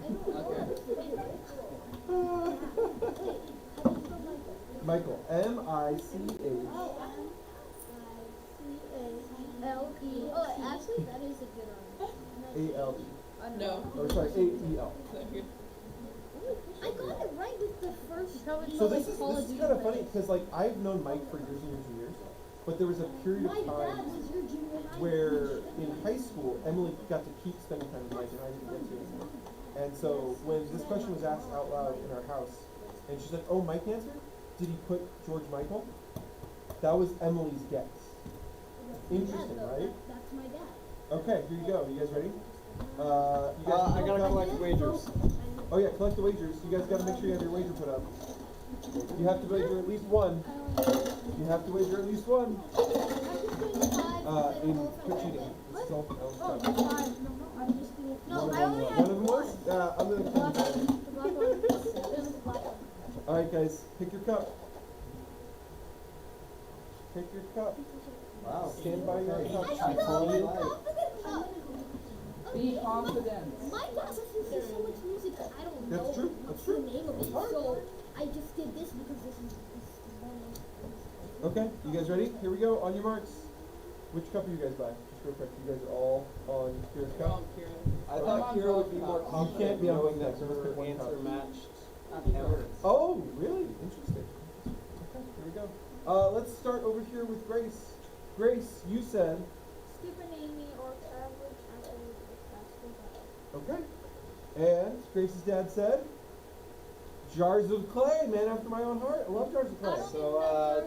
Speaker 1: Michael, M-I-C-H.
Speaker 3: L-E. Oh, actually, that is a good one.
Speaker 1: A-L-E.
Speaker 5: No.
Speaker 1: Or sorry, A-E-L.
Speaker 3: I got it right with the first.
Speaker 1: So this is kind of funny because like I've known Mike for years and years and years, but there was a period
Speaker 3: My
Speaker 1: of
Speaker 3: dad
Speaker 1: time
Speaker 3: was your junior high.
Speaker 1: where in high school Emily got to keep spending time with Mike and I didn't get to anymore. And so when this question was asked out loud in our house, and she's like, "Oh, Mike answered? Did he put George Michael?" That was Emily's guess. Interesting, right?
Speaker 3: That's my dad.
Speaker 1: Okay, here you go. You guys ready? You
Speaker 6: I
Speaker 1: guys
Speaker 6: gotta collect wagers.
Speaker 1: Oh yeah, collect the wagers. You guys gotta make sure you have your wager put up. You have to wager at least one. You have to wager at least one. In quit cheating. This is all for Ellen's job.
Speaker 3: No, I only
Speaker 1: One
Speaker 3: had
Speaker 1: of them was? I'm gonna count that.
Speaker 2: The black one. It was the black one.
Speaker 1: Alright guys, pick your cup. Pick your cup.
Speaker 6: Wow.
Speaker 1: Stand by your cup.
Speaker 3: I don't know.
Speaker 4: Be confident.
Speaker 3: My dad listens to so much music that I don't know
Speaker 1: That's true.
Speaker 3: what's
Speaker 1: That's true.
Speaker 3: the name of it.
Speaker 1: Alright.
Speaker 3: So I just did this because this is one.
Speaker 1: Okay, you guys ready? Here we go. On your marks. Which cup are you guys by? Just real quick. You guys are all on Kira's cup.
Speaker 6: I thought Kira would be more confident
Speaker 1: can't be on
Speaker 6: knowing
Speaker 1: both
Speaker 6: that
Speaker 1: cups, so just pick
Speaker 6: her
Speaker 1: one
Speaker 6: answer
Speaker 1: cup.
Speaker 6: matched Emma's.
Speaker 1: Oh, really? Interesting. Okay, here we go. Let's start over here with Grace. Grace, you said.
Speaker 2: Skip and Amy or average activity with Pastor Daniel.
Speaker 1: Okay. And Grace's dad said. Jars of Clay, man after my own heart. I love Jars of Clay.
Speaker 6: So,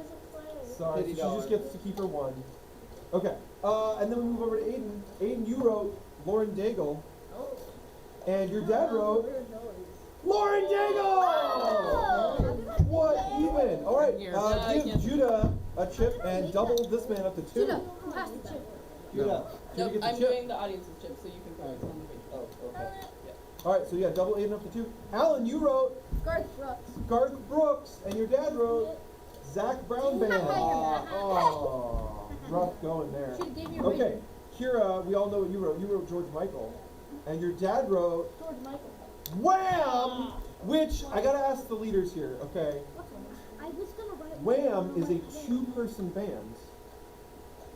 Speaker 1: Sorry,
Speaker 6: $50.
Speaker 1: she just gets to keep her one. Okay. And then we move over to Aiden. Aiden, you wrote Lauren Daigle. And your dad wrote Lauren Daigle! What even? Alright, give Judah a chip and double this man up to 2.
Speaker 2: Judah, pass the chip.
Speaker 1: Judah. Judah gets a
Speaker 5: I'm
Speaker 1: chip.
Speaker 5: doing the audience's chip, so you can focus on the page.
Speaker 6: Oh, okay.
Speaker 1: Alright, so yeah, double Aiden up to 2. Alan, you wrote
Speaker 2: Garth Brooks.
Speaker 1: Garth Brooks, and your dad wrote Zach Brown Band. Oh, rough going there.
Speaker 2: Should've gave you a
Speaker 1: Okay, Kira, we all know what you wrote. You wrote George Michael, and your dad wrote
Speaker 2: George Michael.
Speaker 1: Wham! Which I gotta ask the leaders here. Okay,
Speaker 3: I was gonna write.
Speaker 1: Wham is a 2-person band,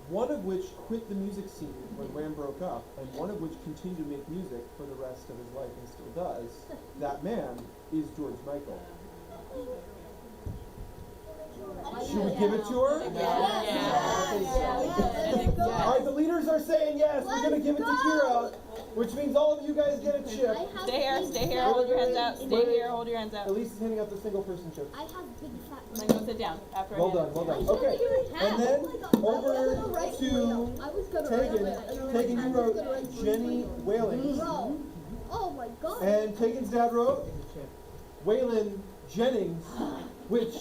Speaker 1: one of which quit the music scene when Wham broke up, and one of which continued to make music for the rest of his life and still does. That man is George Michael. Should we give it to her? Alright, the leaders are saying yes, we're gonna give it to Kira, which means all of you guys get a chip.
Speaker 7: Stay here, hold your hands out. Stay here, hold your hands out.
Speaker 1: Elise is handing out the single person chips.
Speaker 3: I have big fat.
Speaker 7: I'm gonna go sit down after
Speaker 1: Well
Speaker 7: I hand
Speaker 1: done,
Speaker 7: it.
Speaker 1: well done. Okay, and then over to Tegan. Tegan, you wrote Jenny Whaling.
Speaker 3: Bro. Oh my god.
Speaker 1: And Tegan's dad wrote Waylon Jennings, which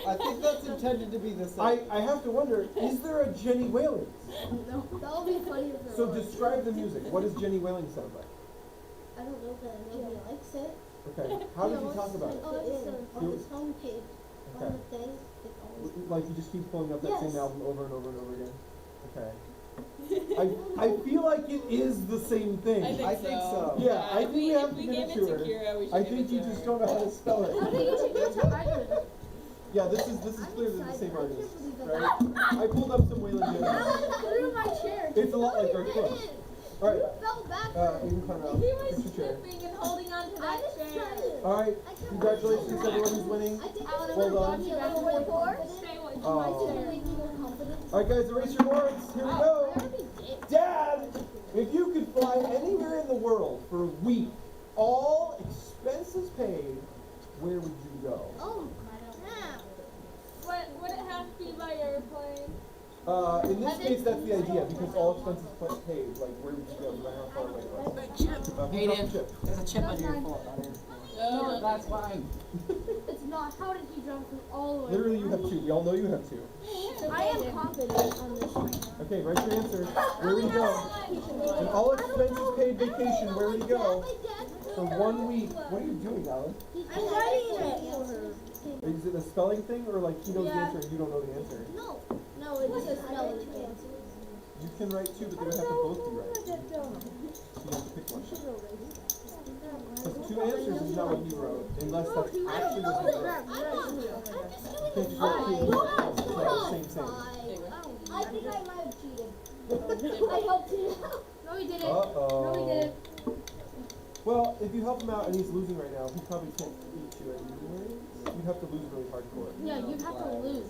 Speaker 6: I think that's intended to be the same.
Speaker 1: I have to wonder, is there a Jenny Whaling?
Speaker 3: That would be funny if there
Speaker 1: So
Speaker 3: was.
Speaker 1: describe the music. What does Jenny Whaling sound like?
Speaker 3: I don't know, but nobody likes it.
Speaker 1: Okay, how did you talk about it?
Speaker 3: Oh, it's on his homepage.
Speaker 1: Okay.
Speaker 3: On the thing. It always.
Speaker 1: Like you just keep pulling up that
Speaker 3: Yes.
Speaker 1: same album over and over and over again? Okay. I feel like it is the same thing.
Speaker 6: I think so.
Speaker 1: Yeah, I think we have
Speaker 7: if
Speaker 1: to
Speaker 7: we
Speaker 1: give
Speaker 7: give
Speaker 1: it
Speaker 7: it
Speaker 1: to
Speaker 7: to
Speaker 1: her.
Speaker 7: Kira, we should
Speaker 1: I
Speaker 7: give
Speaker 1: think
Speaker 7: it
Speaker 1: you
Speaker 7: to
Speaker 1: just
Speaker 7: her.
Speaker 1: don't know how to spell
Speaker 3: I think
Speaker 1: it.
Speaker 3: you should give it to either.
Speaker 1: Yeah, this is
Speaker 3: I'm
Speaker 1: clearly the
Speaker 3: excited.
Speaker 1: same
Speaker 3: I
Speaker 1: artist,
Speaker 3: can't believe
Speaker 1: right? I pulled up some Waylon Jennings.
Speaker 3: Alan threw my chair.
Speaker 1: It's a lot like our
Speaker 3: You
Speaker 1: clothes.
Speaker 3: didn't.
Speaker 1: Alright,
Speaker 3: You fell back.
Speaker 1: Aiden Conrad,
Speaker 5: He
Speaker 1: fix
Speaker 5: was
Speaker 1: your chair.
Speaker 5: tripping and holding on to
Speaker 3: I
Speaker 5: that
Speaker 3: just
Speaker 5: chair.
Speaker 3: tried it.
Speaker 1: Alright, congratulations to everyone who's winning.
Speaker 3: I think
Speaker 5: Alan,
Speaker 3: it's
Speaker 1: well
Speaker 3: gonna
Speaker 1: done.
Speaker 3: be a little more confident.
Speaker 5: Stay away from
Speaker 1: Oh.
Speaker 5: my
Speaker 3: I think
Speaker 5: chair.
Speaker 3: it'll make me more confident.
Speaker 1: Alright guys, erase your boards. Here we
Speaker 3: I
Speaker 1: go.
Speaker 3: already did.
Speaker 1: Dad, if you could fly anywhere in the world for a week, all expenses paid, where would you go?
Speaker 3: Oh, snap.
Speaker 5: Would it have to be by airplane?
Speaker 1: In this case, that's the idea, because all expenses paid. Like, where would you go, no matter how far away it was? Who dropped the chip?
Speaker 4: There's a chip under your foot.
Speaker 7: No,
Speaker 4: That's fine.
Speaker 2: It's not. How did he jump from all the way?
Speaker 1: Literally, you have two. We all know you have two.
Speaker 3: I am confident on this one.
Speaker 1: Okay, write your answer. Where would you go? An all expenses paid vacation, where would you go? For 1 week. What are you doing, Alan?
Speaker 3: I'm writing it.
Speaker 1: Is it a spelling thing, or like he knows the answer and you don't know the answer?
Speaker 3: No, it's just spelling.
Speaker 1: You can write two, but they would have to both be right. So you have to pick one. Because two answers is not what you wrote, unless that's actually what you wrote. You can't just write two. It's same.
Speaker 3: I think I might have cheated. I helped you.
Speaker 2: No, he didn't.
Speaker 1: Uh-oh.
Speaker 2: No, he didn't.
Speaker 1: Well, if you help him out and he's losing right now, he probably can't beat you anyway. You'd have to lose really hardcore.
Speaker 2: Yeah, you'd have to lose.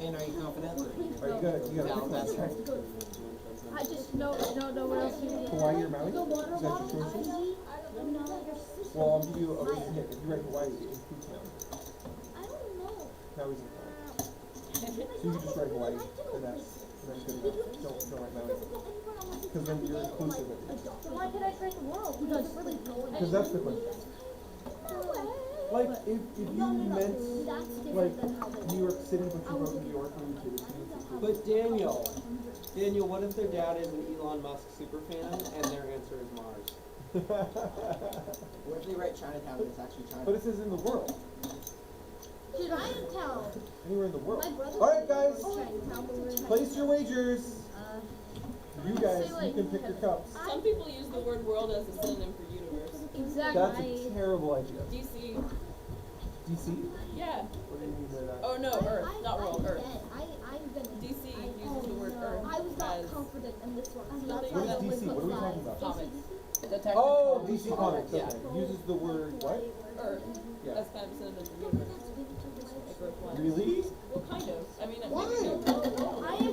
Speaker 4: And are you confident?
Speaker 1: Alright, you gotta pick that, right?
Speaker 2: I just don't know what else you can do.
Speaker 1: Hawaii or Maui? Is that your choices? Well, I'll give you a hint. If you write Hawaii, it includes Maui.
Speaker 3: I don't know.
Speaker 1: Maui's in Hawaii. So you can just write Hawaii, and that's good enough. Don't write Maui. Because then you're inclusive.
Speaker 3: Why could I try the world? Because it's really going.
Speaker 1: Because that's the question. Like, if you meant, like, New York City, but you wrote New York, where would you do it?
Speaker 6: But Daniel, what if their dad is an Elon Musk superfan and their answer is Mars?
Speaker 4: What if they write Chinatown and it's actually China?
Speaker 1: But it says in the world.
Speaker 3: Chinatown.
Speaker 1: Anywhere in the world.
Speaker 3: My brother.
Speaker 1: Alright, guys.
Speaker 3: Chinatown, but we're in
Speaker 1: Place your wagers. You guys, you can pick your cups.
Speaker 7: Some people use the word world as a synonym for universe.
Speaker 2: Exactly.
Speaker 1: That's a terrible idea.
Speaker 7: DC.
Speaker 1: DC?
Speaker 7: Yeah.
Speaker 1: What do you mean by that?
Speaker 7: Oh no, Earth, not world, Earth.
Speaker 3: I'm gonna.
Speaker 7: DC uses the word Earth
Speaker 3: I was not
Speaker 7: as
Speaker 3: confident in this one.
Speaker 7: What
Speaker 3: That's
Speaker 7: is
Speaker 3: why I
Speaker 1: DC?
Speaker 3: went with
Speaker 1: What are we talking
Speaker 3: five.
Speaker 1: about?
Speaker 7: comics.
Speaker 1: Oh, DC Comics,
Speaker 7: Yeah.
Speaker 1: okay. Uses the word what?
Speaker 7: Earth.
Speaker 1: Yeah.
Speaker 7: That's kind of a synonym for universe. Like Earth One.
Speaker 1: Really?
Speaker 7: Well, kind of. I mean,
Speaker 1: Why?
Speaker 7: maybe no.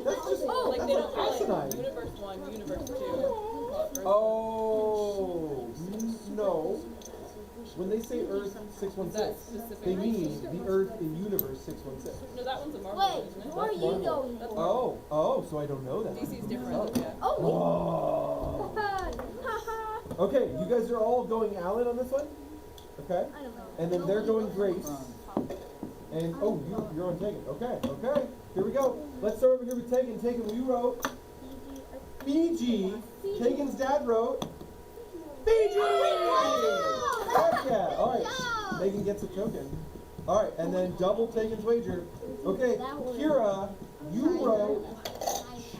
Speaker 1: That's just,
Speaker 7: Like they don't call
Speaker 1: asinine.
Speaker 7: it Universe 1, Universe 2. Earth
Speaker 1: Oh, no. When they say Earth
Speaker 7: That's
Speaker 1: 616,
Speaker 7: specific.
Speaker 1: they mean the Earth in Universe 616.
Speaker 7: No, that one's a Marvel
Speaker 3: Wait,
Speaker 7: one, isn't it?
Speaker 3: where are you
Speaker 1: Marvel.
Speaker 3: going?
Speaker 7: That's
Speaker 3: for?
Speaker 1: Oh, so I don't know that.
Speaker 7: DC's different, yeah.
Speaker 1: Oh. Okay, you guys are all going Alan on this one? Okay?
Speaker 3: I don't know.
Speaker 1: And then they're going Grace. And, oh, you're on Tegan. Okay. Here we go. Let's start over here with Tegan. Tegan, you wrote Fiji. Tegan's dad wrote Fiji! Heck yeah. All right. Tegan gets a token. All right, and then double Tegan's wager. Okay, Kira, you wrote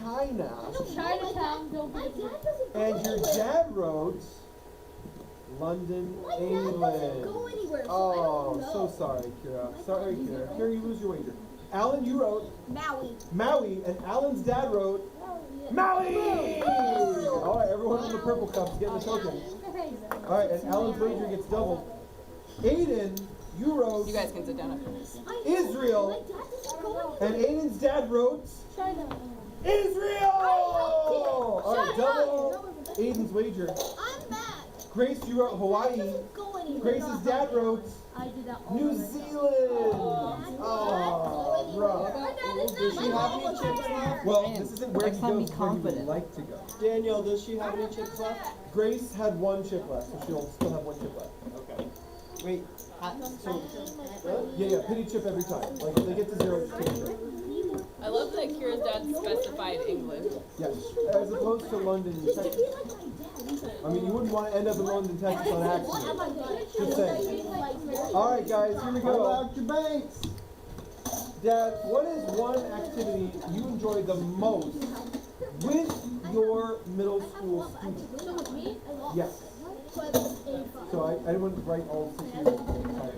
Speaker 1: China.
Speaker 2: Chinatown, don't
Speaker 3: My
Speaker 2: get it.
Speaker 3: dad doesn't go
Speaker 1: And your
Speaker 3: anywhere.
Speaker 1: dad wrote London,
Speaker 3: My dad doesn't
Speaker 1: England.
Speaker 3: go anywhere, so I
Speaker 1: Oh,
Speaker 3: don't know.
Speaker 1: so sorry, Kira. Sorry, Kira. Kira, you lose your wager. Alan, you wrote
Speaker 3: Maui.
Speaker 1: Maui, and Alan's dad wrote Maui! All right, everyone in the purple cup's getting a token. All right, and Alan's wager gets doubled.
Speaker 8: Aiden, you wrote
Speaker 7: You guys can sit down after this.
Speaker 8: Israel, and Aiden's dad wrote
Speaker 2: China.
Speaker 8: Israel! Alright, double Aiden's wager.
Speaker 3: I'm mad.
Speaker 8: Grace, you wrote Hawaii.
Speaker 3: Go anywhere.
Speaker 8: Grace's dad wrote
Speaker 2: I did that all
Speaker 8: New
Speaker 2: by myself.
Speaker 8: Zealand. Oh, rough.
Speaker 6: Does she have any chips left?
Speaker 8: Well, this isn't where he
Speaker 4: Next time be
Speaker 8: goes, where he would
Speaker 4: confident.
Speaker 8: like to go.
Speaker 6: Daniel, does she have any chips left?
Speaker 8: Grace had 1 chip left, so she'll still have 1 chip left.
Speaker 6: Okay. Wait, so
Speaker 8: Yeah, penny chip every time. Like, if they get to 0, just take a chip.
Speaker 7: I love that Kira's dad specified England.
Speaker 8: Yes, as opposed to London, Texas. I mean, you wouldn't want to end up in London, Texas on accident. Just saying. All right, guys, here we go.
Speaker 1: out your banks.
Speaker 8: Dad, what is one activity you enjoy the most with your middle school students?
Speaker 2: So with me,
Speaker 8: Yes. So I didn't want to write all 6 years at the same time.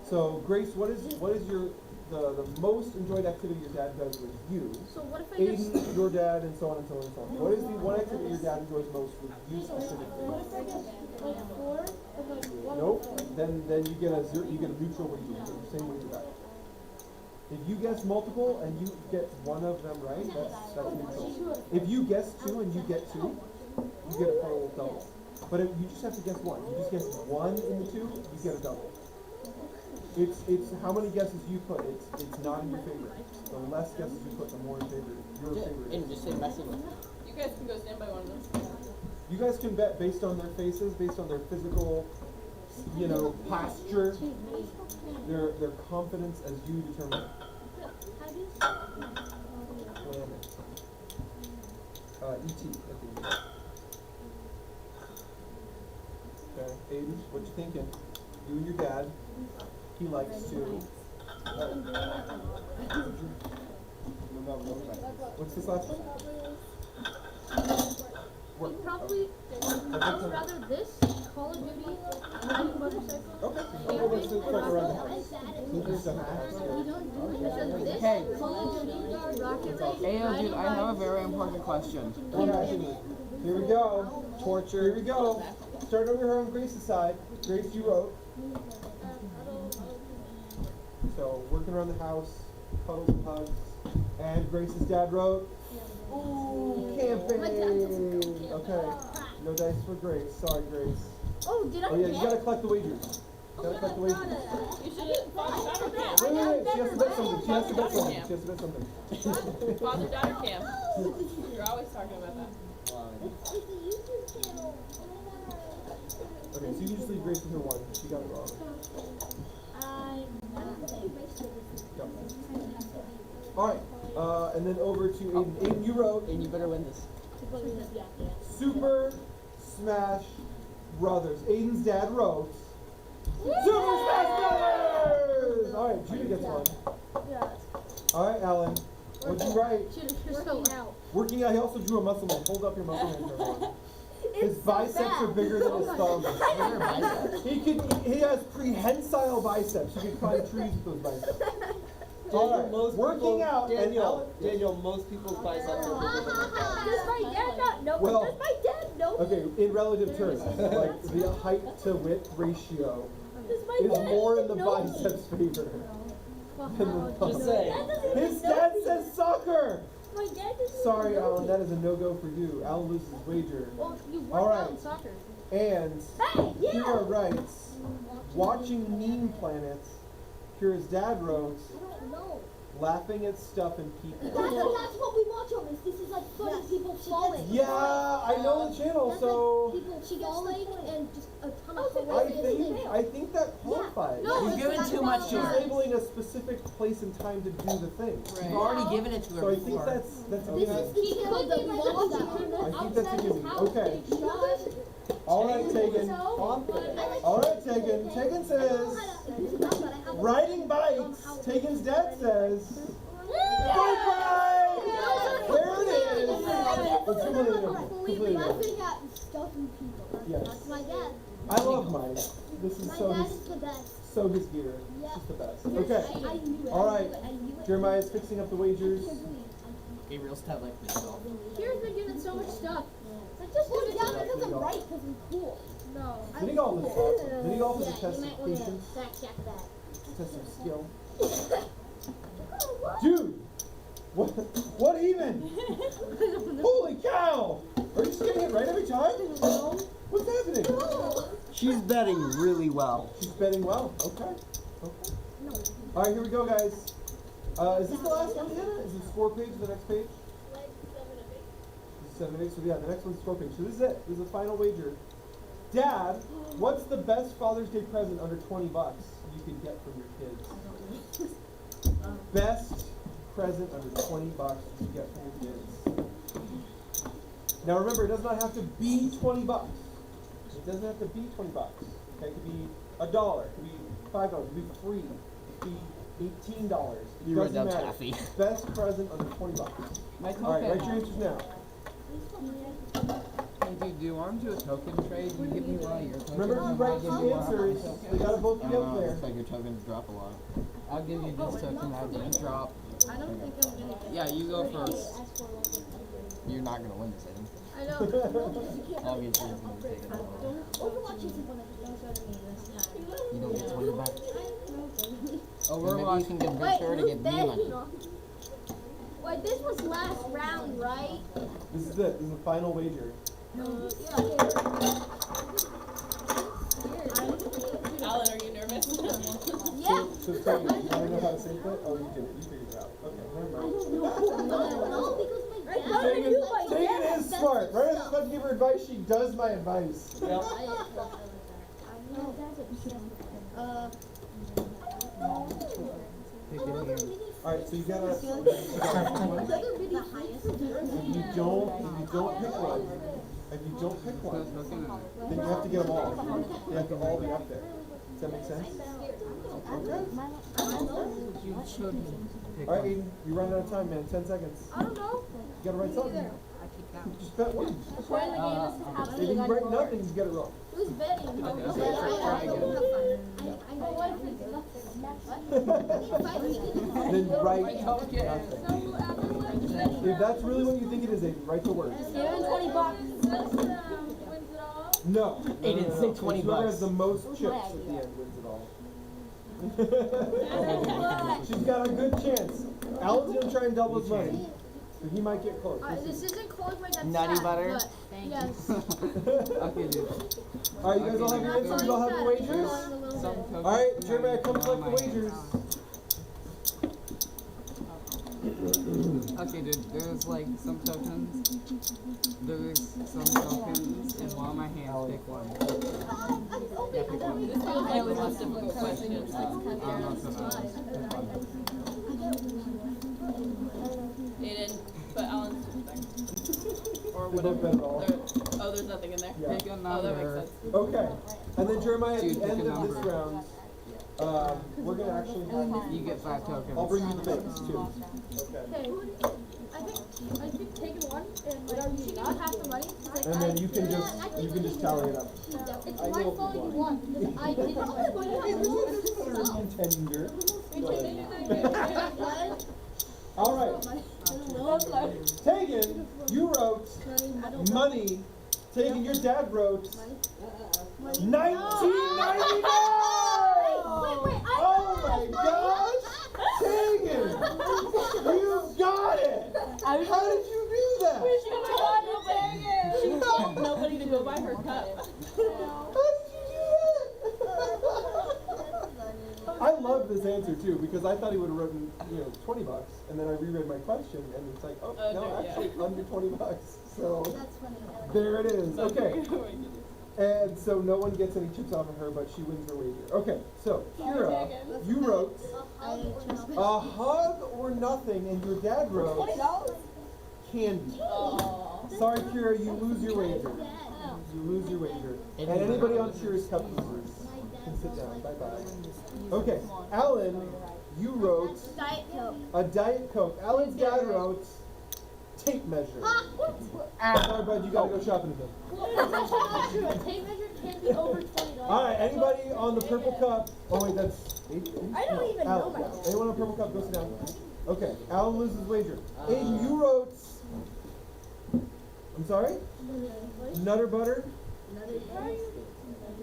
Speaker 8: So Grace, what is the most enjoyed activity your dad does with you?
Speaker 2: so what if I just
Speaker 8: Aiden, your dad, and so on and so on and so on. What is the one activity your dad enjoys most with you specifically?
Speaker 2: like 4 or like 1?
Speaker 8: Nope. Then you get a zero. You get a neutral wager. You get the same wager back. If you guess multiple and you get one of them right, that's neutral. If you guess 2 and you get 2, you get a full double. But if you just have to guess 1. You just guess 1 in the 2, you get a double. It's how many guesses you put. It's not in your favor. The less guesses you put, the more in favor. Your favor.
Speaker 4: And just say messing with it.
Speaker 7: You guys can go stand by one of them.
Speaker 8: You guys can bet based on their faces, based on their physical, posture, their confidence as you determine it. Planet. E.T. at the end. Okay, Aiden, what you thinking? You and your dad. He likes to. What's this last one? Work.
Speaker 2: Probably, I would rather this, Call of Duty, riding motorcycle.
Speaker 8: Okay. Well, let's just check around the house. There's stuff in the house, yeah.
Speaker 2: This,
Speaker 4: Hey.
Speaker 2: Call of Duty, Rocket League,
Speaker 4: Hey,
Speaker 2: riding
Speaker 4: dude, I have a
Speaker 2: bikes.
Speaker 4: very important question.
Speaker 8: Okay. Here we go. Torture. Here we go. Start over here on Grace's side. Grace, you wrote. So, working around the house, cuddles and hugs. And Grace's dad wrote. Ooh, camping. Okay. No dice for Grace. Sorry, Grace.
Speaker 3: Oh, did I
Speaker 8: Oh yeah, you
Speaker 3: get?
Speaker 8: gotta collect the wagers. You gotta collect the wagers.
Speaker 7: You should father-daughter camp.
Speaker 8: Wait. She has to bet something. She has to bet something. She has to bet something.
Speaker 7: Father-daughter camp. You're always talking about that.
Speaker 3: It's a YouTube channel.
Speaker 8: Okay, so you just leave Grace with her 1. She got it wrong. Yep. Alright, and then over to Aiden. Aiden, you wrote
Speaker 4: And you better win this.
Speaker 8: Super Smash Brothers. Aiden's dad wrote Super Smash Brothers! Alright, Judy gets 1. Alright, Alan. What'd you write?
Speaker 2: Working out.
Speaker 8: Working out. He also drew a muscle man. Hold up your muscle man for everyone. His biceps are bigger than his thumbs. He has prehensile biceps. You can climb trees with those biceps. Alright, working out. And
Speaker 6: Daniel, most people's biceps are bigger than their thumbs.
Speaker 3: Does my dad not know?
Speaker 8: Well,
Speaker 3: Does my dad know?
Speaker 8: Okay, in relative terms, like the height to width ratio
Speaker 3: Does my
Speaker 8: is
Speaker 3: dad
Speaker 8: more in the
Speaker 3: know me?
Speaker 8: biceps favor than the thumbs.
Speaker 6: Just say.
Speaker 3: Dad doesn't even
Speaker 8: His
Speaker 3: know
Speaker 8: dad
Speaker 3: me.
Speaker 8: says soccer!
Speaker 3: My dad doesn't
Speaker 8: Sorry,
Speaker 3: even know
Speaker 8: Alan,
Speaker 3: me.
Speaker 8: that is a no-go for you. Alan loses his wager.
Speaker 2: Well, you
Speaker 8: All
Speaker 2: work
Speaker 8: right.
Speaker 2: out in soccer.
Speaker 8: And
Speaker 3: Hey, yeah.
Speaker 8: Kira writes, watching Meme Planet. Kira's dad wrote,
Speaker 3: I don't know.
Speaker 8: laughing at stuff and people.
Speaker 3: That's what we watch on this. This is like funny people falling.
Speaker 8: Yeah, I know the channel,
Speaker 3: That's
Speaker 8: so
Speaker 3: like people falling and just a ton of
Speaker 8: I think that qualifies.
Speaker 2: No,
Speaker 4: You've given too much
Speaker 8: She's
Speaker 4: to her.
Speaker 8: labeling a specific place and time to do the thing.
Speaker 4: You've already given it to
Speaker 8: So
Speaker 4: her
Speaker 8: I think
Speaker 4: before.
Speaker 8: that's a
Speaker 3: This
Speaker 8: given.
Speaker 3: is the channel that we watch on.
Speaker 8: I think that's a given. Okay. All right, Tegan. All right, Tegan. Tegan says, riding bikes. Tegan's dad says, bike ride. There it is. It's completely
Speaker 3: Laughing at stuff and people.
Speaker 8: Yes.
Speaker 3: That's my dad.
Speaker 8: I love mine. This is
Speaker 3: My
Speaker 8: so
Speaker 3: dad
Speaker 8: his,
Speaker 3: is the best.
Speaker 8: so his gear.
Speaker 3: Yeah.
Speaker 8: It's just the best.
Speaker 3: I
Speaker 8: Okay.
Speaker 3: knew it.
Speaker 8: All right.
Speaker 3: I knew it.
Speaker 8: Jeremiah's fixing up the wagers.
Speaker 4: Gabriel's tab like this.
Speaker 2: Kira's been giving so much stuff.
Speaker 3: I just do it down because I'm right, because I'm cool.
Speaker 5: No.
Speaker 8: Mini golf is awesome. Mini golf is a
Speaker 3: Yeah,
Speaker 8: test
Speaker 3: you
Speaker 8: of
Speaker 3: might want to
Speaker 8: patience,
Speaker 3: fact check that.
Speaker 8: test of skill. Dude! What even? Holy cow! Are you just getting it right every time? What's happening?
Speaker 6: She's betting really well.
Speaker 8: She's betting well. Okay. Okay. Alright, here we go, guys. Is this the last one, Hannah? Is it score page or the next page? This is 7 of 8. So yeah, the next one's score page. So this is it. This is the final wager. Dad, what's the best Father's Day present under 20 bucks you could get from your kids? Best present under 20 bucks you can get from your kids. Now remember, it does not have to be 20 bucks. It doesn't have to be 20 bucks. Okay, it could be $1, it could be $5, it could be free, it could be $18. It
Speaker 6: You wrote
Speaker 8: doesn't
Speaker 6: down
Speaker 8: matter.
Speaker 6: taffy.
Speaker 8: Best present under 20 bucks.
Speaker 4: My
Speaker 8: All right, write
Speaker 4: token.
Speaker 8: your answers now.
Speaker 4: Hey, dude, do you want to do a token trade? You give me one of your tokens.
Speaker 8: Remember, if you
Speaker 4: and
Speaker 8: write
Speaker 4: I'll give
Speaker 8: the
Speaker 4: you one of my
Speaker 8: answers,
Speaker 4: tokens.
Speaker 8: they gotta both be up there.
Speaker 6: Looks like your tokens drop a lot.
Speaker 4: I'll give you this token I didn't drop.
Speaker 5: I don't think I'm gonna get
Speaker 4: Yeah, you go first.
Speaker 6: You're not gonna win this, Aiden.
Speaker 5: I know.
Speaker 6: Obviously, it's gonna take it all.
Speaker 3: Overwatch isn't one of the things that me this time.
Speaker 6: You don't get 20 bucks.
Speaker 4: Oh,
Speaker 6: Maybe
Speaker 4: we're
Speaker 6: you
Speaker 4: watching.
Speaker 6: can convince her to get me money.
Speaker 3: Wait, this was last round, right?
Speaker 8: This is it. This is the final wager.
Speaker 7: Alan, are you nervous?
Speaker 3: Yeah.
Speaker 8: So tell me, you wanna know how to save it? Oh, you did it. You figured it out. Okay, never mind.
Speaker 3: No, because my dad.
Speaker 8: Tegan is smart. Right as I was about to give her advice, she does my advice. Yep. Alright, so you gotta if you don't pick one, then you have to get them all. They have to all be up there. Does that make sense? Okay.
Speaker 4: You should pick
Speaker 8: Alright, Aiden, you run out of time, man. 10 seconds.
Speaker 5: I don't know.
Speaker 8: You gotta write something. Just bet one.
Speaker 2: The point of the game is to have
Speaker 8: If you write nothing, you get it wrong.
Speaker 5: Who's betting?
Speaker 8: Then write nothing. If that's really what you think it is, Aiden, write the word.
Speaker 2: Give him 20 bucks.
Speaker 8: No.
Speaker 6: Aiden, say 20
Speaker 8: Whoever
Speaker 6: bucks.
Speaker 8: has the most chips at the end wins it all. She's got a good chance. Alan's gonna try and double his money. But he might get close. We'll
Speaker 5: This
Speaker 8: see.
Speaker 5: isn't close my dad's
Speaker 6: Nutty
Speaker 5: sad,
Speaker 6: butter?
Speaker 5: but yes.
Speaker 4: Okay, dude.
Speaker 8: Alright, you guys all have your answers? You all have your wagers?
Speaker 4: Some tokens.
Speaker 8: Alright, Jeremiah, come collect the
Speaker 4: My
Speaker 8: wagers.
Speaker 4: Okay, dude, there's like some tokens. There's some tokens in one of my hands. Pick one. Yeah, pick one.
Speaker 7: This feels like the most difficult question. Aiden, put Alan's thing. Or
Speaker 8: Did that bet at all?
Speaker 7: Oh, there's nothing in there.
Speaker 8: Yeah.
Speaker 4: Pick a
Speaker 7: Oh, that makes
Speaker 4: number.
Speaker 7: sense.
Speaker 8: Okay. And then Jeremiah, at
Speaker 4: Dude,
Speaker 8: the
Speaker 4: pick
Speaker 8: end
Speaker 4: a
Speaker 8: of this
Speaker 4: number.
Speaker 8: round, we're gonna actually have
Speaker 4: You get 5 tokens.
Speaker 8: I'll bring you the bigs too. Okay.
Speaker 5: Okay. I think taking one and like she can have half the money. Like,
Speaker 8: And then you can just tally it up.
Speaker 5: it's
Speaker 8: I
Speaker 5: my
Speaker 8: know
Speaker 5: fault
Speaker 8: you
Speaker 5: you won because I didn't
Speaker 8: Contender. All right. Tegan, you wrote money. Tegan, your dad wrote 1999. Oh my gosh, Tegan, you got it. How did you do that?
Speaker 7: She told nobody to go buy her cup.
Speaker 8: How did you do that? I love this answer too because I thought he would have written, 20 bucks, and then I reread my question, and it's like, oh no,
Speaker 7: Okay, yeah.
Speaker 8: actually under 20 bucks. So
Speaker 3: That's funny.
Speaker 8: there it is. Okay, and so no one gets any chips off of her, but she wins her wager. Okay, so Kira, you wrote a hug or nothing, and your dad wrote candy. Sorry, Kira, you lose your wager. You lose your wager. And anybody on Kira's cup users can sit down. Bye bye. Okay, Alan, you wrote
Speaker 3: Diet Coke.
Speaker 8: a Diet Coke. Alan's dad wrote tape measure. Sorry, bud, you gotta go shopping again.
Speaker 2: A tape measure can't be over $20.
Speaker 8: All right, anybody on the purple cup? Oh wait, that's
Speaker 3: I don't even know
Speaker 8: Alan.
Speaker 3: myself.
Speaker 8: Anyone on purple cup? Go sit down. Okay, Alan loses wager. Aiden, you wrote. I'm sorry. Nutter butter.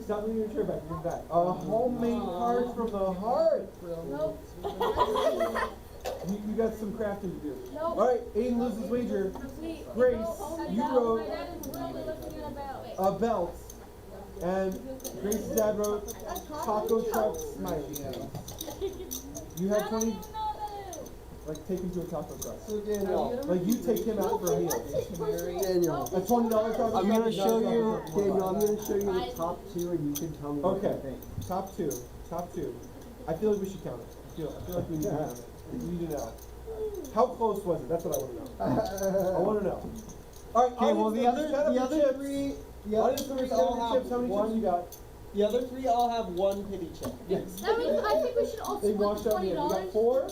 Speaker 8: Stop leaning your chair back. Move back. A homemade card from the heart.
Speaker 5: Nope.
Speaker 8: You got some crafting to do.
Speaker 5: Nope.
Speaker 8: All right, Aiden loses wager. Grace, you wrote
Speaker 5: My dad is really looking at a belt.
Speaker 8: a belt, and Grace's dad wrote taco truck smiley face. You have 20. Like take him to a taco truck.
Speaker 6: So Daniel,
Speaker 8: Like you take him out for a meal.
Speaker 6: Daniel,
Speaker 8: A $20 taco truck.
Speaker 6: I'm gonna
Speaker 8: is not
Speaker 6: show
Speaker 8: a taco
Speaker 6: you,
Speaker 8: truck.
Speaker 6: Daniel, I'm gonna show you the top two, and you can tell me what
Speaker 8: Okay,
Speaker 6: you think.
Speaker 8: top two. I feel like we should count it. I feel like we need to count it. We need to know. How close was it? That's what I want to know. I want to know. All right.
Speaker 6: Okay, well the
Speaker 8: audience members,
Speaker 6: other
Speaker 8: set up your chips.
Speaker 6: three, the other
Speaker 8: Audience members,
Speaker 6: three
Speaker 8: set up
Speaker 6: all
Speaker 8: your
Speaker 6: have
Speaker 8: chips. How many
Speaker 6: one.
Speaker 8: chips you got?
Speaker 6: The other three all have one pity chip.
Speaker 8: Yes.
Speaker 5: That means I think we should all
Speaker 8: They
Speaker 5: split
Speaker 8: washed
Speaker 5: the
Speaker 8: out here. We got
Speaker 5: $20.
Speaker 8: four.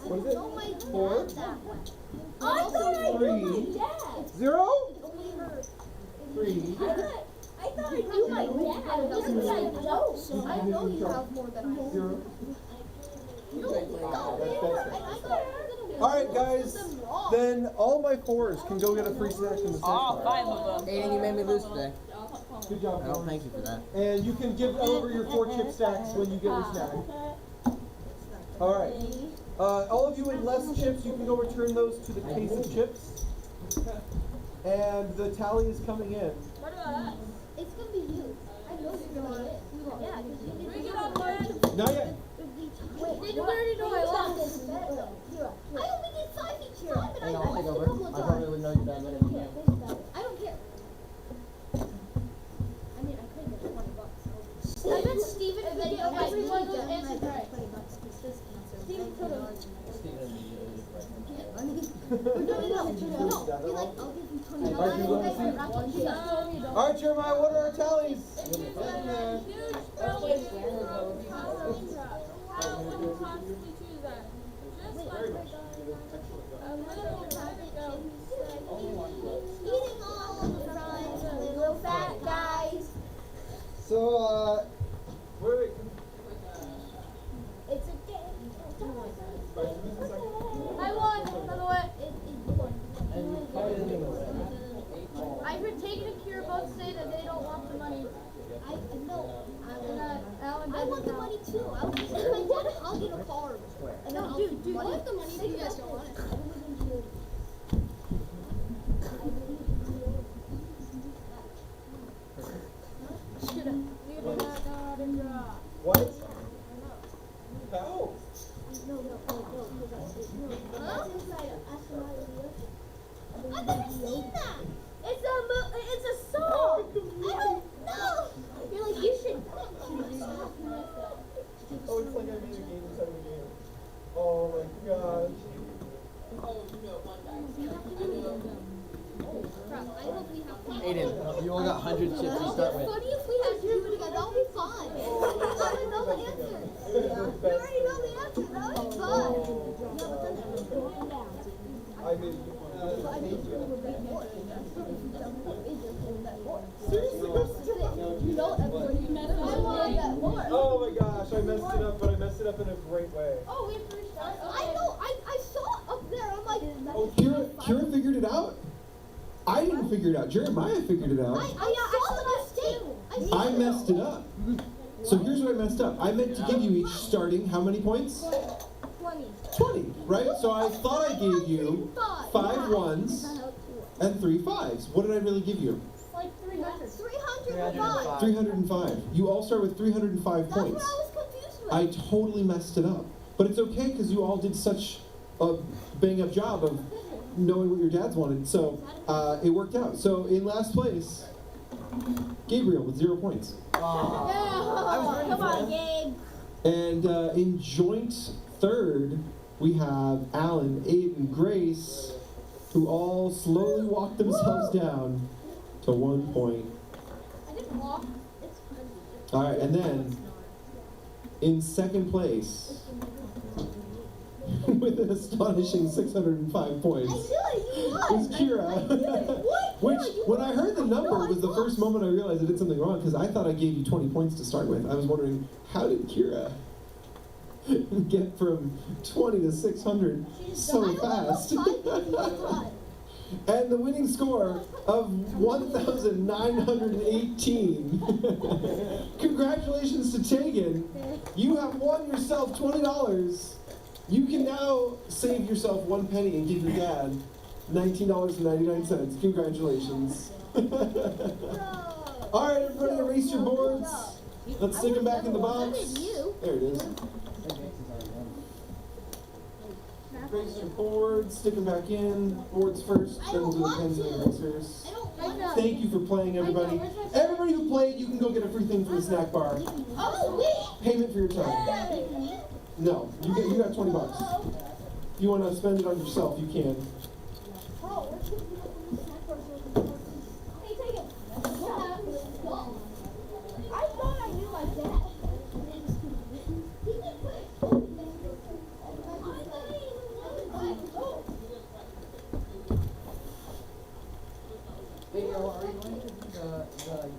Speaker 8: What is it?
Speaker 3: Oh my God,
Speaker 8: Four.
Speaker 3: that one.
Speaker 5: I thought I knew
Speaker 8: Three.
Speaker 5: my dad.
Speaker 8: 0.
Speaker 3: Only her.
Speaker 8: 3.
Speaker 5: I thought I knew my dad. Listen, I don't.
Speaker 3: I know you have more than I do.
Speaker 8: 0.
Speaker 3: No,
Speaker 8: All right, guys. Then all my 4s can go get a free snack in the snack
Speaker 7: All
Speaker 8: bar.
Speaker 7: 5 of them.
Speaker 4: Aiden, you made me lose today.
Speaker 8: Good job,
Speaker 4: I don't
Speaker 8: Forrest.
Speaker 4: thank you for that.
Speaker 8: And you can give over your 4 chip stacks when you get your snack. All right. All of you with less chips, you can go return those to the case of chips. And the tally is coming in.
Speaker 5: What about us?
Speaker 3: It's gonna be you. I know you're gonna win. Yeah, because you
Speaker 5: We
Speaker 3: did
Speaker 5: get on board.
Speaker 8: Not yet.
Speaker 3: Wait,
Speaker 5: Did you already know I lost?
Speaker 3: I only did 5 each time, and
Speaker 4: Hang
Speaker 3: I
Speaker 4: on, I'll take over. I probably would know your dad better than you.
Speaker 3: I don't care. I mean, I could get $20. I bet Steven could get
Speaker 5: everyone will answer
Speaker 3: $20
Speaker 5: right.
Speaker 3: Steven could have.
Speaker 4: Steven immediately right.
Speaker 3: No, be like, I'll give you $20.
Speaker 8: All right, you want to see? All right, Jeremiah, what are our tallies?
Speaker 5: Huge spelling. How would you possibly choose that? Just like a little rabbit goat.
Speaker 3: Eating all of the fries, little fat guys.
Speaker 6: So
Speaker 8: Wait.
Speaker 3: It's a game.
Speaker 5: I won, by the way. I've been taking a cure both say that they don't want the money.
Speaker 3: I know.
Speaker 5: Alan
Speaker 3: I want the money too. I was just my dad. I'll get a car. And then dude, I want the money if you guys don't want it.
Speaker 5: You do not know how to draw.
Speaker 8: What? How?
Speaker 3: Huh? I've never seen that.
Speaker 5: It's a song.
Speaker 3: I don't know. You're like, you should.
Speaker 8: Oh, it's like I'm in a game inside of a game. Oh my gosh.
Speaker 3: Crap, I hope we have
Speaker 4: Aiden, you only got 100 chips to start with.
Speaker 3: Funny if we had two together, that'll be fun. I already know the answer. You already know the answer, that'll be fun.
Speaker 8: I mean,
Speaker 3: You know everyone. I want that more.
Speaker 8: oh my gosh, I messed it up, but I messed it up in a great way.
Speaker 5: Oh, we have to restart.
Speaker 3: I know, I saw it up there, I'm like,
Speaker 8: Oh,
Speaker 9: Kira figured it out? I didn't figure it out. Jeremiah figured it out.
Speaker 3: I saw the mistake.
Speaker 9: I messed it up. So here's what I messed up. I meant to give you each starting how many points?
Speaker 3: 20.
Speaker 9: 20, right? So I thought I gave you 5 ones and 3 5s. What did I really give you?
Speaker 5: Like 300.
Speaker 3: 305.
Speaker 9: 305. You all start with 305
Speaker 3: That's what I
Speaker 9: points.
Speaker 3: was confused with.
Speaker 9: I totally messed it up. But it's okay because you all did such a bang up job of knowing what your dads wanted. So it worked out. So in last place, Gabriel with 0 points.
Speaker 5: Come on, Gabe.
Speaker 9: And in joint third, we have Alan, Aiden, Grace, who all slowly walked themselves down to 1 point.
Speaker 5: I didn't walk.
Speaker 9: All right, and then in second place, with an astonishing 605 points, was Kira. Which, when I heard the number, was the first moment I realized I did something wrong, because I thought I gave you 20 points to start with. I was wondering, how did Kira get from 20 to 600 so fast? And the winning score of 1,918. Congratulations to Tegan. You have won yourself $20. You can now save yourself 1 penny and give your dad $19.99. Congratulations. All right, everybody, erase your boards. Let's stick them back in the box. There it is. Erase your boards, stick them back in. Boards first, then we'll do the pens and erasers. Thank you for playing, everybody. Everybody who played, you can go get a free thing from the snack bar. Payment for your time. No, you got $20. If you want to spend it on yourself, you can.
Speaker 5: I thought I knew my dad.
Speaker 4: Hey, yo, are you going to do the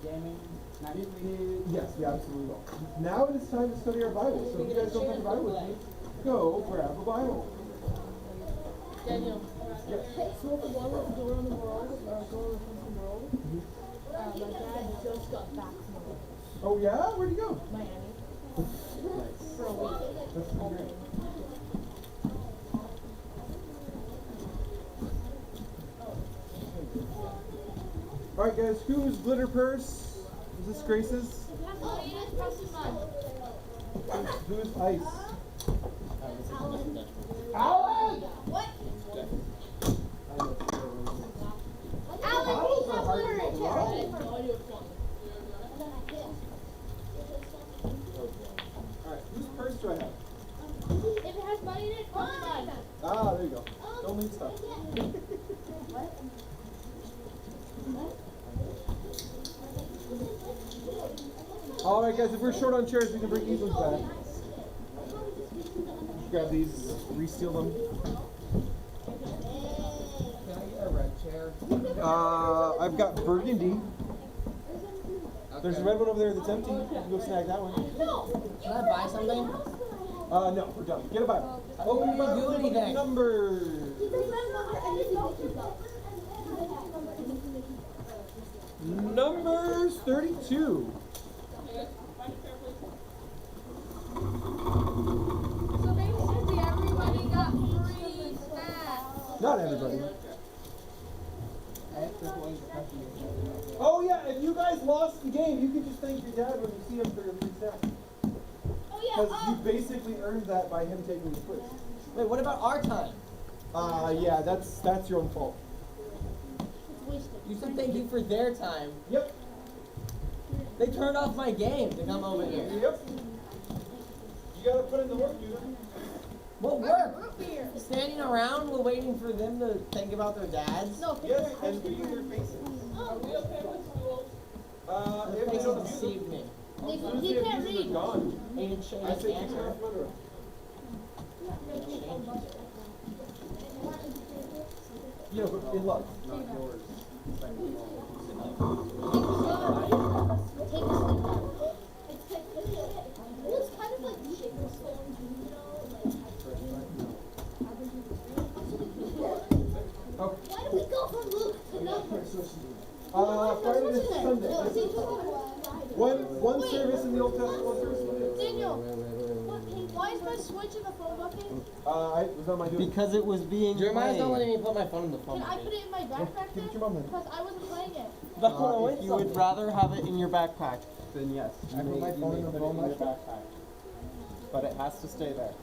Speaker 4: gaming snack week?
Speaker 8: Yes, we absolutely will. Now it is time to study our Bible. So if you guys don't have a Bible with you, go grab a Bible.
Speaker 2: Daniel,
Speaker 8: Yes.
Speaker 2: so the one with Go Around the World, or Go Around the World, my dad just got back from it.
Speaker 8: Oh yeah? Where'd you go?
Speaker 2: Miami.
Speaker 8: Nice.
Speaker 2: For a week.
Speaker 8: That's great. All right, guys. Whose glitter purse? Is this Grace's? Who's ice? Alan!
Speaker 5: What?
Speaker 8: Bottles are hard to swallow. Alright, whose purse do I have?
Speaker 5: If it has money in it, fine.
Speaker 8: Ah, there you go. Don't leave stuff. Alright guys, if we're short on chairs, we can bring these ones back. Grab these, reseal them.
Speaker 4: Can I get a red chair?
Speaker 8: I've got burgundy. There's a
Speaker 4: Okay.
Speaker 8: red one over there that's empty. You can go snag that one.
Speaker 4: Can I buy something?
Speaker 8: No, we're done. Get a Bible.
Speaker 4: Oh, we didn't do anything.
Speaker 8: Numbers. Numbers 32.
Speaker 5: So basically everybody got free snacks.
Speaker 8: Not everybody.
Speaker 4: I have to go into custody.
Speaker 8: Oh yeah, if you guys lost the game, you can just thank your dad when you see him for your free snack.
Speaker 5: Oh yeah,
Speaker 8: Because you basically earned that by him taking the quiz.
Speaker 4: Wait, what about our time?
Speaker 8: Yeah, that's your own fault.
Speaker 4: You said thank you for their time.
Speaker 8: Yep.
Speaker 4: They turned off my game to come over here.
Speaker 8: Yep. You gotta put in the work, dude.
Speaker 4: What work? Standing around while waiting for them to think about their dads?
Speaker 5: No,
Speaker 8: Yes, and reading their faces.
Speaker 5: Oh.
Speaker 4: Their
Speaker 8: If they
Speaker 4: faces
Speaker 8: don't
Speaker 4: deceived me.
Speaker 5: He
Speaker 8: Tuesday, if
Speaker 5: can't
Speaker 8: these are
Speaker 5: read.
Speaker 8: gone.
Speaker 4: Aiden Shane
Speaker 8: I say kick it
Speaker 4: answer.
Speaker 8: off Twitter. Yeah, but in luck, not yours.
Speaker 5: It's kind of like shaker stones, you know,
Speaker 8: Okay.
Speaker 5: Why do we go from Luke to numbers?
Speaker 8: Friday to Sunday. One service in the Old Testament, one service in the New.
Speaker 5: Daniel, why is my switch in the phone bucket?
Speaker 8: I was on my doing.
Speaker 4: Because it was being Jeremiah's not letting me put my phone in the phone.
Speaker 5: Can I put it in my backpack
Speaker 8: Give
Speaker 5: then?
Speaker 8: it to your mom then.
Speaker 5: Because I wasn't playing it.
Speaker 4: If you would rather have it in your backpack,
Speaker 8: Then yes.
Speaker 4: I put my phone in the phone
Speaker 8: backpack. But it has to stay there.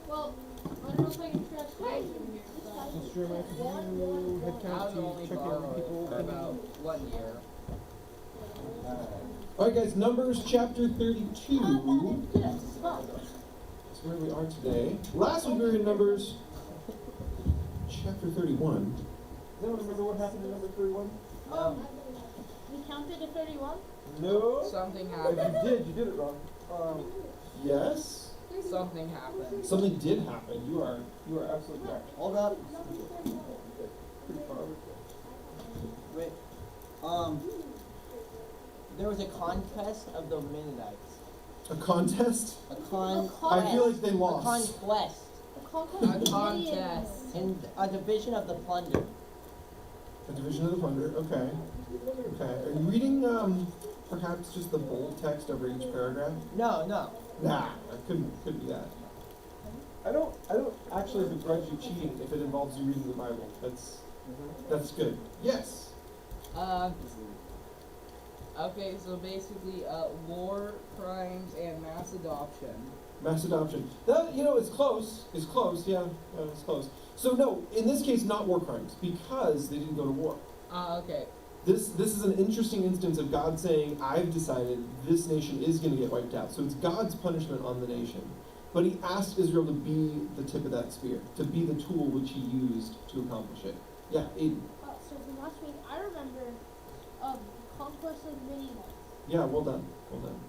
Speaker 5: Well, I don't know if I can trust you.
Speaker 8: Just remind you, head
Speaker 4: I
Speaker 8: count
Speaker 4: was only
Speaker 8: to check in
Speaker 4: borrowed
Speaker 8: on people.
Speaker 4: for about 1 year.
Speaker 9: Alright guys, Numbers chapter 32. That's where we are today. Last week we were in Numbers chapter 31.
Speaker 8: Does anyone remember what happened in number 31?
Speaker 5: We counted to 31?
Speaker 8: No.
Speaker 4: Something
Speaker 8: If
Speaker 4: happened.
Speaker 8: you did it wrong.
Speaker 9: Yes?
Speaker 4: Something happened.
Speaker 9: Something did happen. You are
Speaker 8: absolutely correct.
Speaker 9: hold up.
Speaker 8: Pretty far over.
Speaker 4: Wait. There was a contest of the Mennonites.
Speaker 9: A contest?
Speaker 4: A conquest.
Speaker 9: I feel like they
Speaker 4: A
Speaker 9: lost.
Speaker 4: conquest.
Speaker 5: A contest.
Speaker 4: And a division of the plunder.
Speaker 9: A division of the plunder. Okay. Okay. Are you reading perhaps just the bold text over each paragraph?
Speaker 6: No.
Speaker 9: Nah, it couldn't be that. I don't actually begrudge you cheating if it involves you reading the Bible. That's good. Yes.
Speaker 4: Okay, so basically, war, crimes, and mass adoption.
Speaker 9: Mass adoption. That, it's close. It's close, yeah. It's close. So no, in this case, not war crimes, because they didn't go to war.
Speaker 4: Okay.
Speaker 9: This is an interesting instance of God saying, I've decided this nation is going to get wiped out. So it's God's punishment on the nation. But he asked Israel to be the tip of that spear, to be the tool which he used to accomplish it. Yeah, Aiden.
Speaker 5: So from last week, I remember conquest of Midianites.
Speaker 9: Yeah, well done. Well done.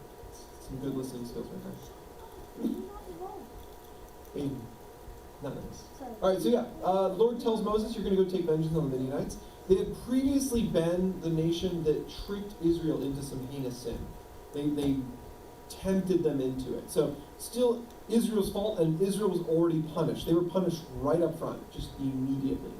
Speaker 9: Some good listening skills right there.
Speaker 5: You're not involved.
Speaker 9: Aiden. Not nice.
Speaker 5: Sorry.
Speaker 9: Alright, so yeah, the Lord tells Moses, you're going to go take vengeance on the Midianites. They had previously been the nation that tricked Israel into some heinous sin. They tempted them into it. So, still Israel's fault, and Israel was already punished. They were punished right up front, just immediately.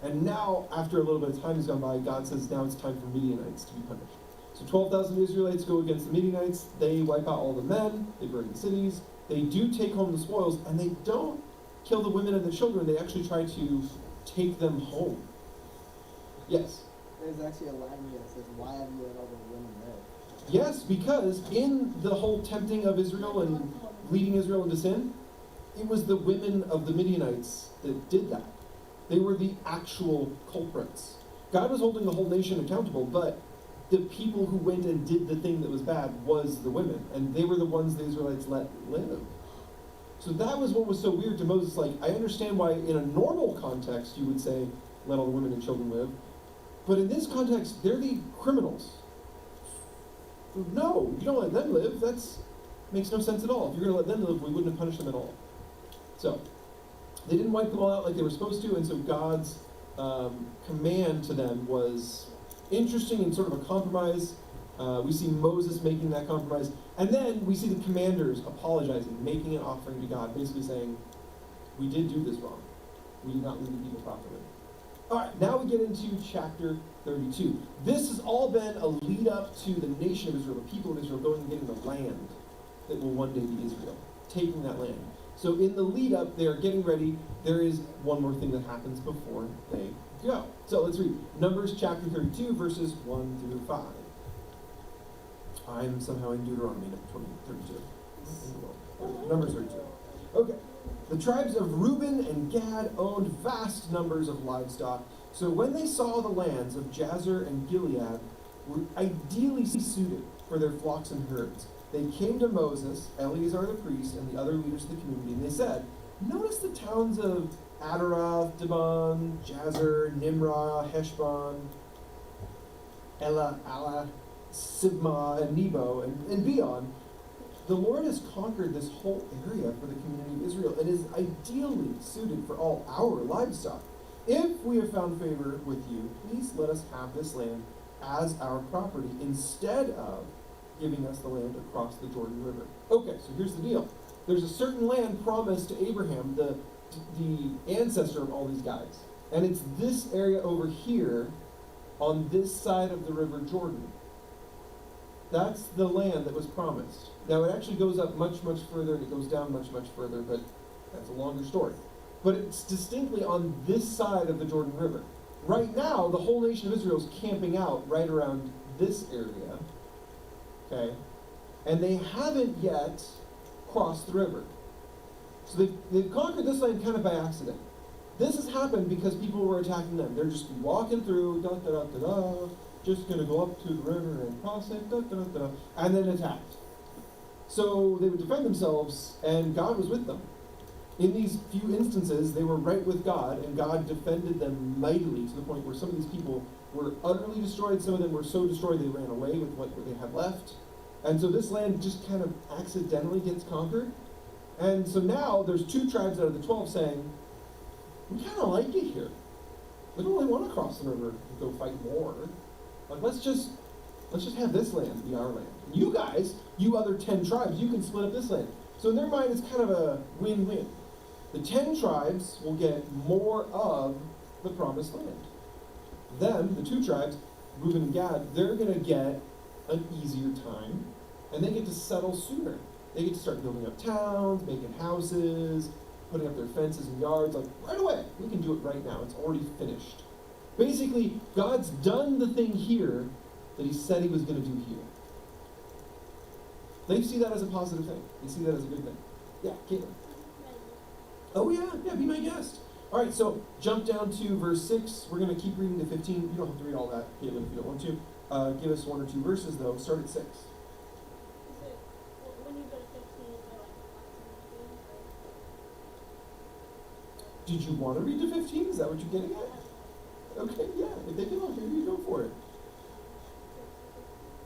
Speaker 9: And now, after a little bit of time has gone by, God says now it's time for Midianites to be punished. So 12,000 Israelites go against the Midianites. They wipe out all the men. They burn the cities. They do take home the spoils, and they don't kill the women and the children. They actually try to take them home. Yes?
Speaker 6: There's actually a line here that says, why have you let all the women live?
Speaker 9: Yes, because in the whole tempting of Israel and leading Israel into sin, it was the women of the Midianites that did that. They were the actual culprits. God was holding the whole nation accountable, but the people who went and did the thing that was bad was the women, and they were the ones the Israelites let live. So that was what was so weird to Moses. Like, I understand why in a normal context you would say, let all the women and children live, but in this context, they're the criminals. No, you don't let them live. That's makes no sense at all. If you're going to let them live, we wouldn't have punished them at all. So, they didn't wipe them all out like they were supposed to, and so God's command to them was interesting and sort of a compromise. We see Moses making that compromise, and then we see the commanders apologizing, making an offering to God, basically saying, we did do this wrong. We did not lead the people properly. All right, now we get into chapter 32. This has all been a lead up to the nation of Israel, the people of Israel, going and getting the land that will one day be Israel, taking that land. So in the lead up, they are getting ready. There is one more thing that happens before they go. So let's read Numbers chapter 32, verses 1 through 5. I'm somehow in Deuteronomy 32. Numbers 32. Okay. The tribes of Reuben and Gad owned vast numbers of livestock. So when they saw the lands of Jazer and Gilead were ideally suited for their flocks and herds, they came to Moses, Eleazar the priest, and the other leaders of the community, and they said, notice the towns of Adaroth, Dibon, Jazer, Nimrah, Heshbon, Ela, Sibmah, and Nebo, and beyond. The Lord has conquered this whole area for the community of Israel and is ideally suited for all our livestock. If we have found favor with you, please let us have this land as our property instead of giving us the land across the Jordan River. Okay, so here's the deal. There's a certain land promised to Abraham, the ancestor of all these guys. And it's this area over here on this side of the River Jordan. That's the land that was promised. Now, it actually goes up much, much further, and it goes down much, much further, but that's a longer story. But it's distinctly on this side of the Jordan River. Right now, the whole nation of Israel is camping out right around this area, okay? And they haven't yet crossed the river. So they've conquered this land kind of by accident. This has happened because people were attacking them. They're just walking through, just going to go up to the river and cross it, and then attacked. So they would defend themselves, and God was with them. In these few instances, they were right with God, and God defended them mightily to the point where some of these people were utterly destroyed. Some of them were so destroyed they ran away with what they had left. And so this land just kind of accidentally gets conquered. And so now there's 2 tribes out of the 12 saying, we kind of like it here. We don't really want to cross the river and go fight war. Like, let's just have this land be our land. You guys, you other 10 tribes, you can split up this land. So in their mind, it's kind of a win-win. The 10 tribes will get more of the promised land. Them, the two tribes, Reuben and Gad, they're going to get an easier time, and they get to settle sooner. They get to start building up towns, making houses, putting up their fences and yards, like right away. We can do it right now. It's already finished. Basically, God's done the thing here that he said he was going to do here. They see that as a positive thing. They see that as a good thing. Yeah, Caitlin. Oh yeah, be my guest. All right, so jump down to verse 6. We're going to keep reading to 15. You don't have to read all that, Caitlin, if you don't want to. Give us one or two verses, though. Start at 6.
Speaker 5: When you go to 15, is there like
Speaker 9: Did you want to read to 15? Is that what you're getting at? Okay, yeah. If they can all hear you, go for it.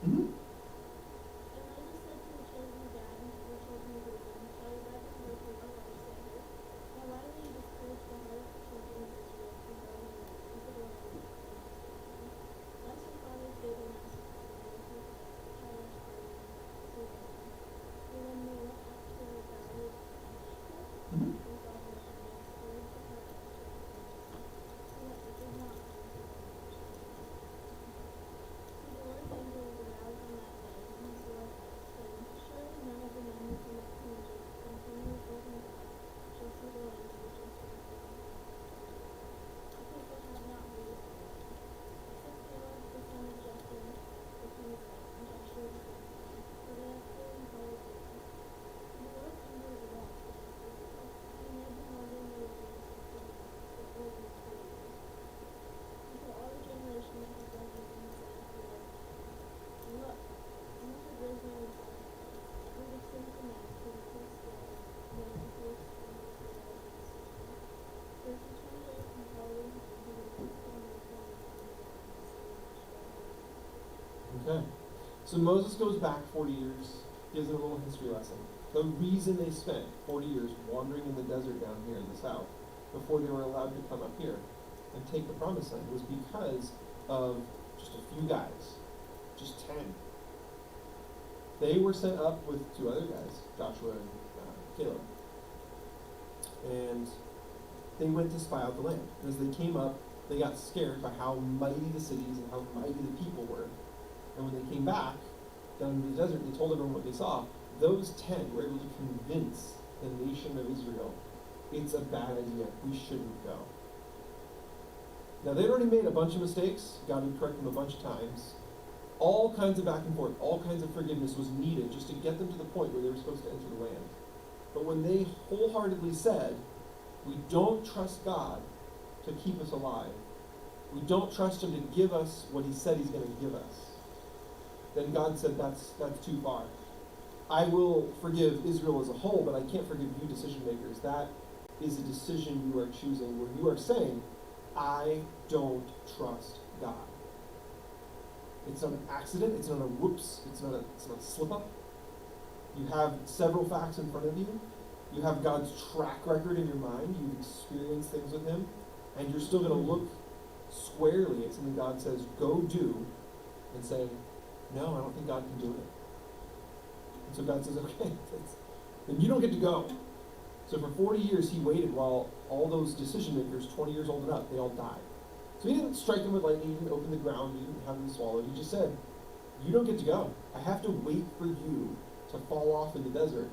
Speaker 9: Mm-hmm. Okay. So Moses goes back 40 years, gives them a little history lesson. The reason they spent 40 years wandering in the desert down here in the south before they were allowed to come up here and take the promised land was because of just a few guys, just 10. They were sent up with 2 other guys, Joshua and Caleb. And they went to spy out the land. And as they came up, they got scared by how mighty the cities and how mighty the people were. And when they came back down into the desert, they told everyone what they saw. Those 10 were able to convince the nation of Israel, it's a bad idea. We shouldn't go. Now, they'd already made a bunch of mistakes. God would correct them a bunch of times. All kinds of back and forth, all kinds of forgiveness was needed just to get them to the point where they were supposed to enter the land. But when they wholeheartedly said, we don't trust God to keep us alive, we don't trust him to give us what he said he's going to give us, then God said, that's too far. I will forgive Israel as a whole, but I can't forgive you decision makers. That is a decision you are choosing where you are saying, I don't trust God. It's not an accident, it's not a whoops, it's not a slip up. You have several facts in front of you. You have God's track record in your mind. You've experienced things with him. And you're still going to look squarely at something God says, go do, and say, no, I don't think God can do it. And so God says, okay, then you don't get to go. So for 40 years, he waited while all those decision makers, 20 years old and up, they all died. So he didn't strike them with lightning, he didn't open the ground, he didn't have them swallowed. He just said, you don't get to go. I have to wait for you to fall off in the desert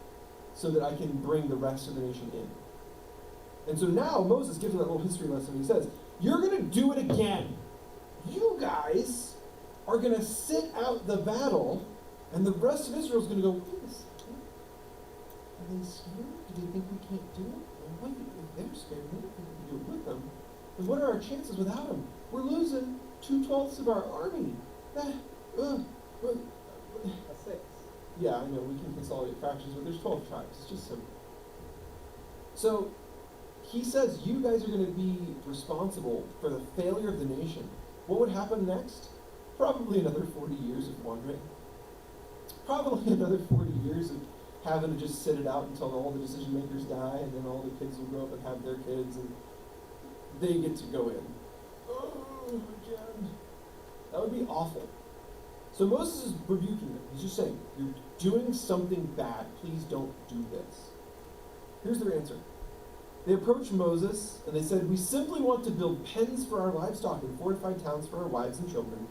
Speaker 9: so that I can bring the rest of the nation in. And so now Moses gives them that little history lesson. He says, you're going to do it again. You guys are going to sit out the battle, and the rest of Israel is going to go, wait a second. Are they scared? Do they think we can't do it? Well, wait, if they're scared, we don't think we can do it with them. And what are our chances without them? We're losing 2/12 of our army.
Speaker 6: A 6.
Speaker 9: Yeah, I know, we can consolidate fractions, but there's 12 tribes. It's just simple. So, he says, you guys are going to be responsible for the failure of the nation. What would happen next? Probably another 40 years of wandering. Probably another 40 years of having to just sit it out until all the decision makers die, and then all the kids will grow up and have their kids, and they get to go in. Oh, again. That would be awful. So Moses is rebuking them. He's just saying, you're doing something bad. Please don't do this. Here's their answer. They approached Moses and they said, "We simply want to build pens for our livestock and fortified towns for our wives and children.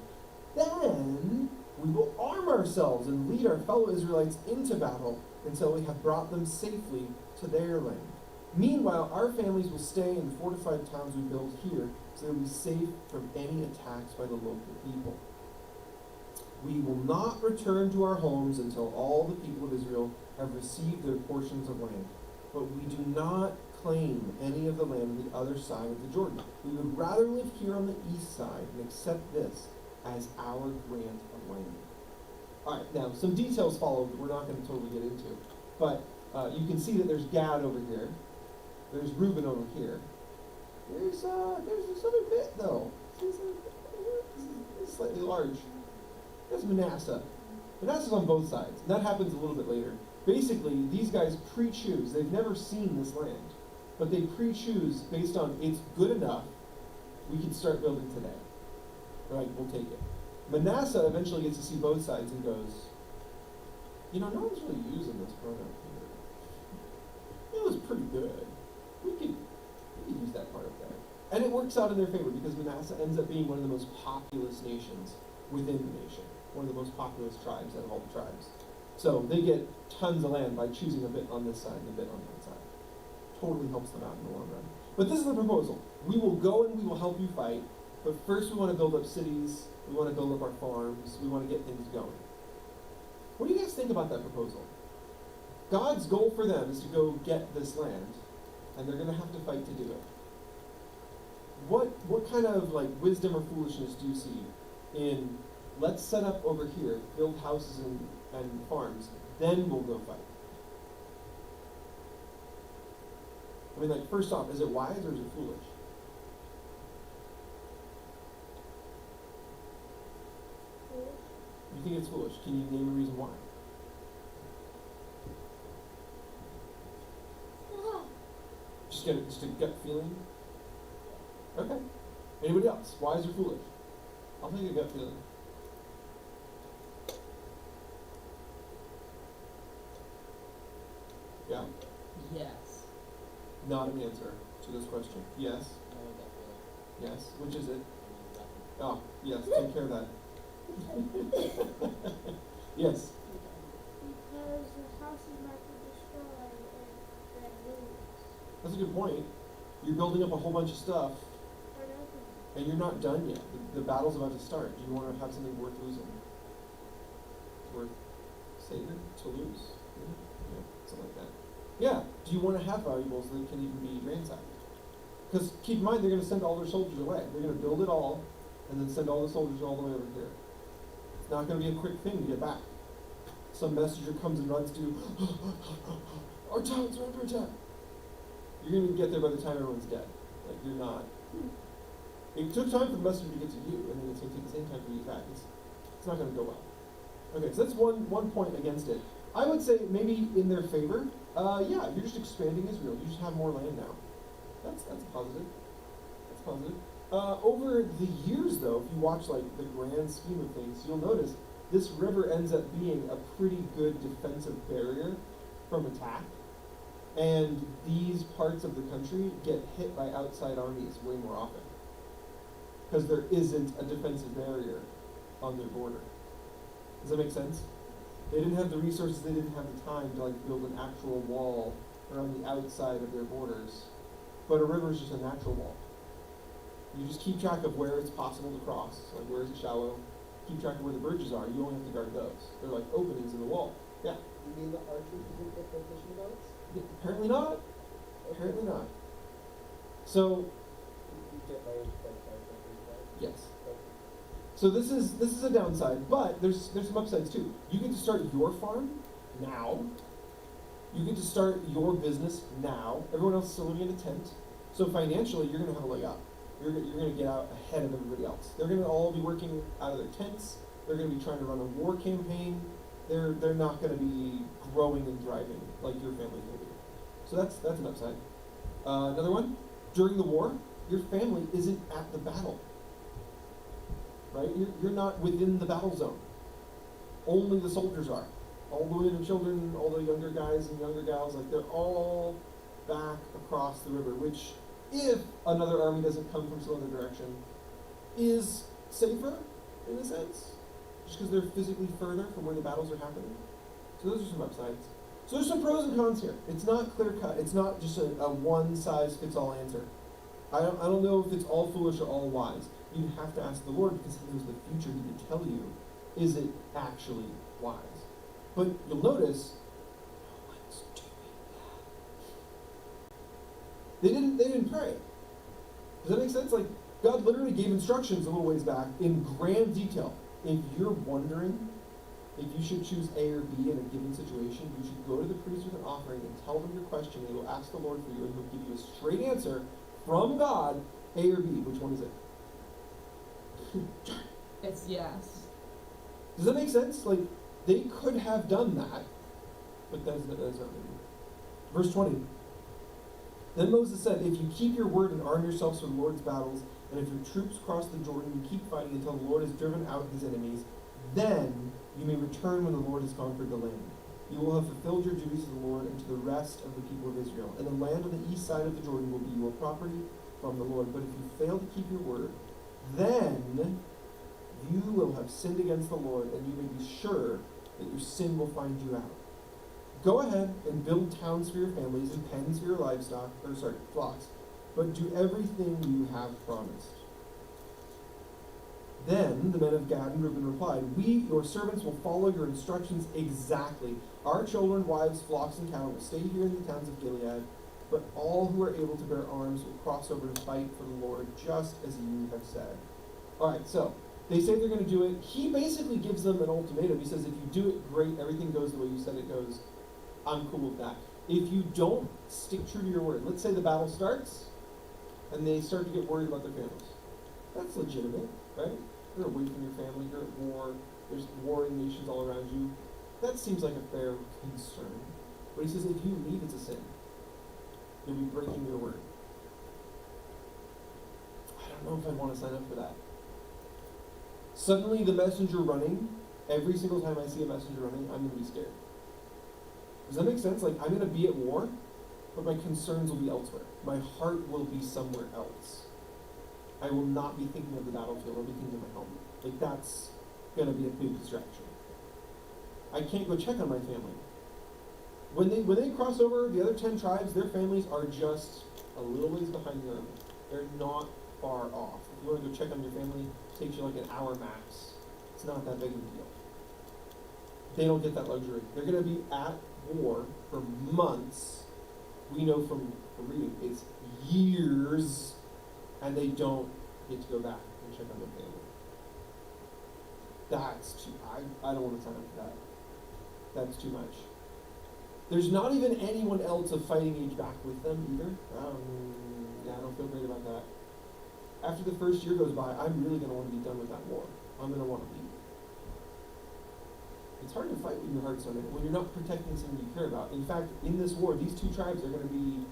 Speaker 9: Then we will arm ourselves and lead our fellow Israelites into battle until we have brought them safely to their land. Meanwhile, our families will stay in the fortified towns we build here so that we'll be safe from any attacks by the local people. We will not return to our homes until all the people of Israel have received their portions of land. But we do not claim any of the land on the other side of the Jordan. We would rather live here on the east side and accept this as our grant of land." All right, now some details follow that we're not going to totally get into. But you can see that there's Gad over here. There's Reuben over here. There's this other bit, though. This is slightly large. There's Manasseh. Manasseh's on both sides. And that happens a little bit later. Basically, these guys pre-choose. They've never seen this land. But they pre-choose based on it's good enough, we can start building today. They're like, we'll take it. Manasseh eventually gets to see both sides and goes, no one's really using this program here. It was pretty good. We could use that part up there. And it works out in their favor because Manasseh ends up being one of the most populous nations within the nation. One of the most populous tribes out of all the tribes. So they get tons of land by choosing a bit on this side and a bit on that side. Totally helps them out in the long run. But this is the proposal. We will go and we will help you fight, but first we want to build up cities, we want to build up our farms, we want to get things going. What do you guys think about that proposal? God's goal for them is to go get this land, and they're going to have to fight to do it. What kind of wisdom or foolishness do you see in let's set up over here, build houses and farms, then we'll go fight? I mean, first off, is it wise or is it foolish? You think it's foolish? Can you name a reason why? Just a gut feeling? Okay. Anybody else? Wise or foolish? I'll take a gut feeling. Yeah?
Speaker 4: Yes.
Speaker 9: Not an answer to this question. Yes? Yes. Which is it? Oh, yes. Take care of that. Yes.
Speaker 5: Because the houses might be destroyed and then lose.
Speaker 9: That's a good point. You're building up a whole bunch of stuff, and you're not done yet. The battle's about to start. Do you want to have something worth losing? Worth saving to lose? Yeah, something like that. Yeah. Do you want to have valuables that can even be ransacked? Because keep in mind, they're going to send all their soldiers away. They're going to build it all, and then send all the soldiers all the way over here. It's not going to be a quick thing to get back. Some messenger comes and runs to, our town's under attack. You're going to get there by the time everyone's dead. You're not. It took time for the messenger to get to you, and then it's going to take the same time for you to attack. It's not going to go well. Okay, so that's one point against it. I would say maybe in their favor, yeah, you're just expanding Israel. You just have more land now. That's positive. That's positive. Over the years, though, if you watch the grand scheme of things, you'll notice this river ends up being a pretty good defensive barrier from attack. And these parts of the country get hit by outside armies way more often. Because there isn't a defensive barrier on their border. Does that make sense? They didn't have the resources, they didn't have the time to build an actual wall around the outside of their borders. But a river is just a natural wall. You just keep track of where it's possible to cross, where is it shallow. Keep track of where the bridges are. You only have to guard those. They're like openings in the wall. Yeah?
Speaker 6: You mean the archers didn't get their fishing boats?
Speaker 9: Apparently not. Apparently not. So,
Speaker 6: You get by
Speaker 9: yes. So this is a downside, but there's some upsides too. You get to start your farm now. You get to start your business now. Everyone else is still living in a tent. So financially, you're going to have a leg up. You're going to get out ahead of everybody else. They're going to all be working out of their tents. They're going to be trying to run a war campaign. They're not going to be growing and thriving like your family will be. So that's an upside. Another one, during the war, your family isn't at the battle. Right? You're not within the battle zone. Only the soldiers are. All the women and children, all the younger guys and younger gals, they're all back across the river, which, if another army doesn't come from some other direction, is safer in a sense, just because they're physically further from where the battles are happening. So those are some upsides. So there's some pros and cons here. It's not clear cut. It's not just a one-size-fits-all answer. I don't know if it's all foolish or all wise. You have to ask the Lord because He knows the future. He can tell you, is it actually wise? But you'll notice, no one's doing that. They didn't pray. Does that make sense? Like, God literally gave instructions a little ways back in grand detail. If you're wondering if you should choose A or B in a given situation, you should go to the priest with an offering and tell them your question. They will ask the Lord for you, and He'll give you a straight answer from God, A or B. Which one is it?
Speaker 7: It's yes.
Speaker 9: Does that make sense? Like, they could have done that, but that's not what they did. Verse 20. Then Moses said, if you keep your word and arm yourselves for the Lord's battles, and if your troops cross the Jordan, you keep fighting until the Lord has driven out His enemies, then you may return when the Lord has conquered the land. You will have fulfilled your duties to the Lord and to the rest of the people of Israel. And the land on the east side of the Jordan will be your property from the Lord. But if you fail to keep your word, then you will have sinned against the Lord, and you may be sure that your sin will find you out. Go ahead and build towns for your families and pens for your flocks, but do everything you have promised. Then the men of Gad and Reuben replied, we, your servants, will follow your instructions exactly. Our children, wives, flocks, and cattle will stay here in the towns of Gilead, but all who are able to bear arms will cross over to fight for the Lord, just as you have said. All right, so they say they're going to do it. He basically gives them an ultimatum. He says, if you do it, great, everything goes the way you said it goes. I'm cool with that. If you don't stick true to your word, let's say the battle starts, and they start to get worried about their families. That's legitimate, right? You're away from your family, you're at war, there's warring nations all around you. That seems like a fair concern. But he says if you leave, it's a sin. You'll be breaking your word. I don't know if I want to sign up for that. Suddenly the messenger running, every single time I see a messenger running, I'm going to be scared. Does that make sense? Like, I'm going to be at war, but my concerns will be elsewhere. My heart will be somewhere else. I will not be thinking of the battlefield. I'll be thinking of my home. Like, that's going to be a big distraction. I can't go check on my family. When they cross over, the other 10 tribes, their families are just a little ways behind the army. They're not far off. If you want to go check on your family, it takes you like an hour max. It's not that big of a deal. They don't get that luxury. They're going to be at war for months. We know from reading, it's years, and they don't get to go back and check on their family. That's too, I don't want to sign up for that. That's too much. There's not even anyone else of fighting age back with them either. I don't feel great about that. After the first year goes by, I'm really going to want to be done with that war. I'm going to want to leave. It's hard to fight when your heart's on it, when you're not protecting something you care about. In fact, in this war, these two tribes are going to be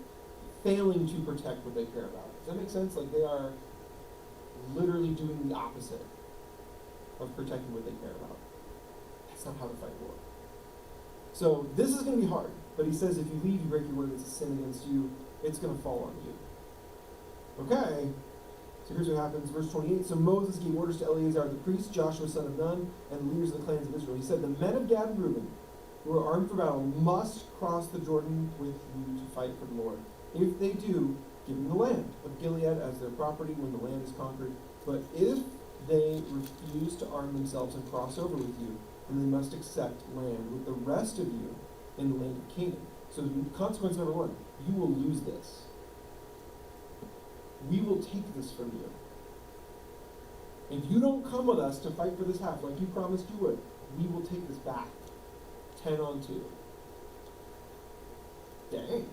Speaker 9: failing to protect what they care about. Does that make sense? Like, they are literally doing the opposite of protecting what they care about. That's not how to fight war. So this is going to be hard, but he says if you leave, you break your word, it's a sin against you, it's going to fall on you. Okay, so here's what happens, verse 28. So Moses gave orders to Eleazar the priest, Joshua son of Nun, and the leaders of the clans of Israel. He said, the men of Gad and Reuben, who are armed for battle, must cross the Jordan with you to fight for the Lord. If they do, give them the land of Gilead as their property when the land is conquered. But if they refuse to arm themselves and cross over with you, then they must accept land with the rest of you in the land of Canaan. So consequence number one, you will lose this. We will take this from you. If you don't come with us to fight for this half like you promised you would, we will take this back. 10 on 2. Dang.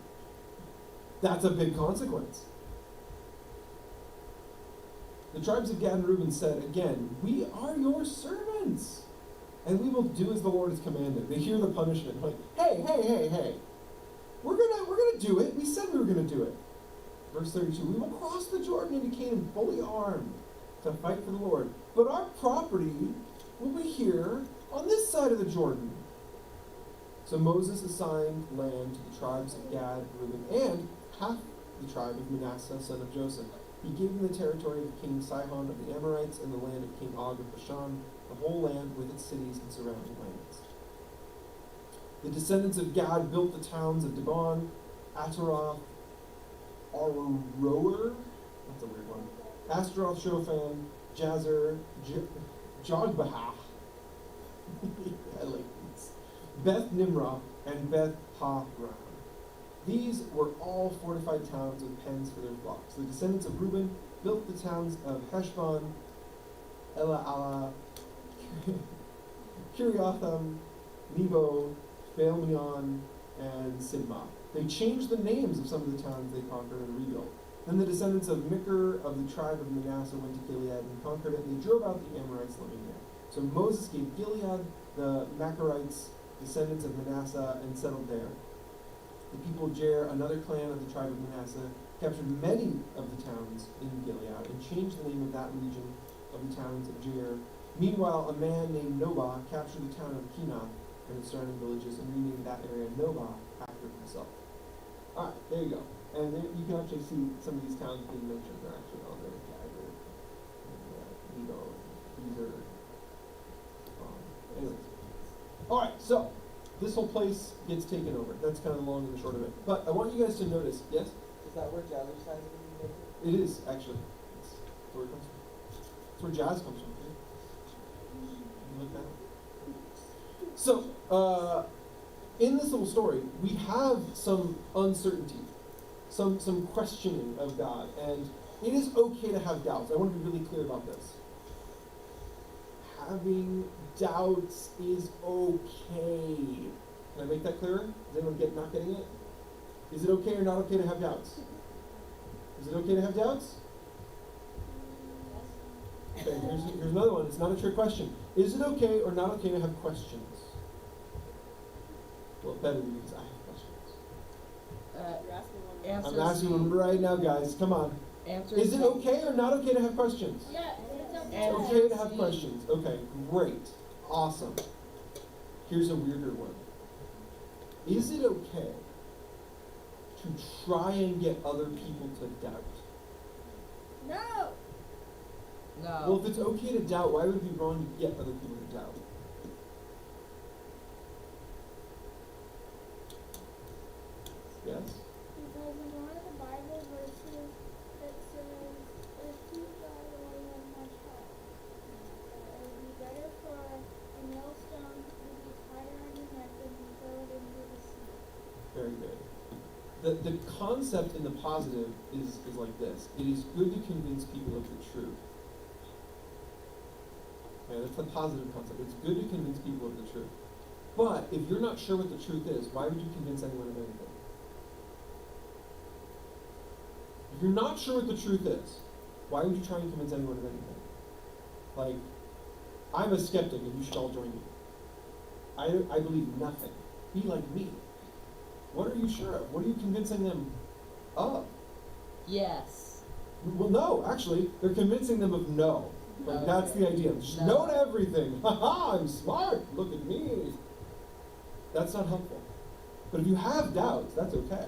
Speaker 9: That's a big consequence. The tribes of Gad and Reuben said, again, we are your servants, and we will do as the Lord has commanded. They hear the punishment, like, hey. We're gonna do it. We said we were gonna do it. Verse 32, we will cross the Jordan into Canaan fully armed to fight for the Lord. But our property will be here on this side of the Jordan. So Moses assigned land to the tribes of Gad, Reuben, and half the tribe of Manasseh, son of Joseph. He gave them the territory of King Sihon of the Amorites and the land of King Og of Bashan, the whole land with its cities and surrounding lands. The descendants of Gad built the towns of Dibon, Ataroth, Aroer, that's a weird one, Astaroth, Shofan, Jazer, Jogbehah, I like these, Beth Nimrah, and Beth Haram. These were all fortified towns with pens for their flocks. The descendants of Reuben built the towns of Heshbon, Ela Kiriatham, Nebo, Baal-meon, and Sibmah. They changed the names of some of the towns they conquered and rebuilt. Then the descendants of Micr of the tribe of Manasseh went to Gilead and conquered it, and they drove out the Amorites living there. So Moses gave Gilead the Macharites, descendants of Manasseh, and settled there. The people of Jair, another clan of the tribe of Manasseh, captured many of the towns in Gilead and changed the name of that region of the towns of Jair. Meanwhile, a man named Nobah captured the town of Kenath and its surrounding villages and renamed that area Nobah after himself. Alright, there you go. And there, you can actually see some of these towns being mentioned. They're actually on there. Jagger, and Nebo, and Bezer. Anyways. Alright, so this whole place gets taken over. That's kind of the long and the short of it. But I want you guys to notice, yes?
Speaker 6: Is that where Jazzercise is going to be?
Speaker 9: It is, actually. That's where it comes from. That's where jazz comes from. Right? You look that up. So, in this little story, we have some uncertainty, some questioning of God, and it is okay to have doubts. I want to be really clear about this. Having doubts is okay. Can I make that clearer? Is anyone not getting it? Is it okay or not okay to have doubts? Is it okay to have doubts? Okay, here's another one. It's not a trick question. Is it okay or not okay to have questions? Well, better because I have questions. I'm asking them right now, guys. Come on. Is it okay or not okay to have questions?
Speaker 5: Yeah,
Speaker 9: It's okay to have questions. Okay, great. Awesome. Here's a weirder one. Is it okay to try and get other people to doubt?
Speaker 5: No.
Speaker 4: No.
Speaker 9: Well, if it's okay to doubt, why would it be wrong to get other people to doubt? Yes?
Speaker 5: Because in one of the Bible verses, it says, if you throw away one more child, it would be better for a millstone to be tied around your neck than to throw it into the sea.
Speaker 9: Very good. The concept in the positive is like this. It is good to convince people of the truth. Okay, that's the positive concept. It's good to convince people of the truth. But if you're not sure what the truth is, why would you convince anyone of anything? If you're not sure what the truth is, why would you try and convince anyone of anything? Like, I'm a skeptic and you should all join me. I believe nothing. Be like me. What are you sure of? What are you convincing them of?
Speaker 4: Yes.
Speaker 9: Well, no, actually, they're convincing them of no. Like, that's the idea. Just know everything. Ha-ha, I'm smart. Look at me. That's not helpful. But if you have doubts, that's okay.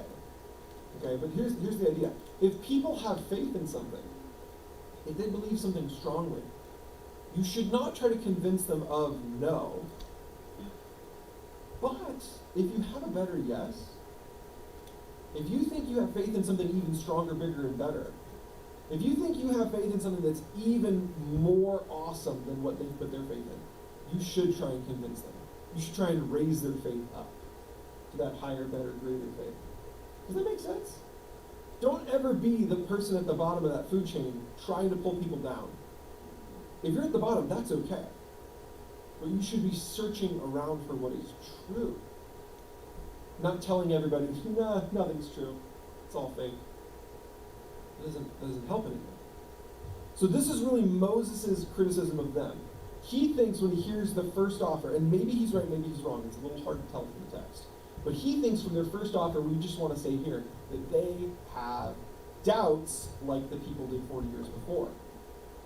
Speaker 9: Okay, but here's the idea. If people have faith in something, if they believe something strongly, you should not try to convince them of no. But if you have a better yes, if you think you have faith in something even stronger, bigger, and better, if you think you have faith in something that's even more awesome than what they've put their faith in, you should try and convince them. You should try and raise their faith up to that higher, better, greater faith. Does that make sense? Don't ever be the person at the bottom of that food chain trying to pull people down. If you're at the bottom, that's okay. But you should be searching around for what is true. Not telling everybody, nah, nothing's true. It's all fake. It doesn't help anything. So this is really Moses' criticism of them. He thinks when he hears the first offer, and maybe he's right, maybe he's wrong, it's a little hard to tell from the text, but he thinks from their first offer, we just want to say here, that they have doubts like the people did 40 years before.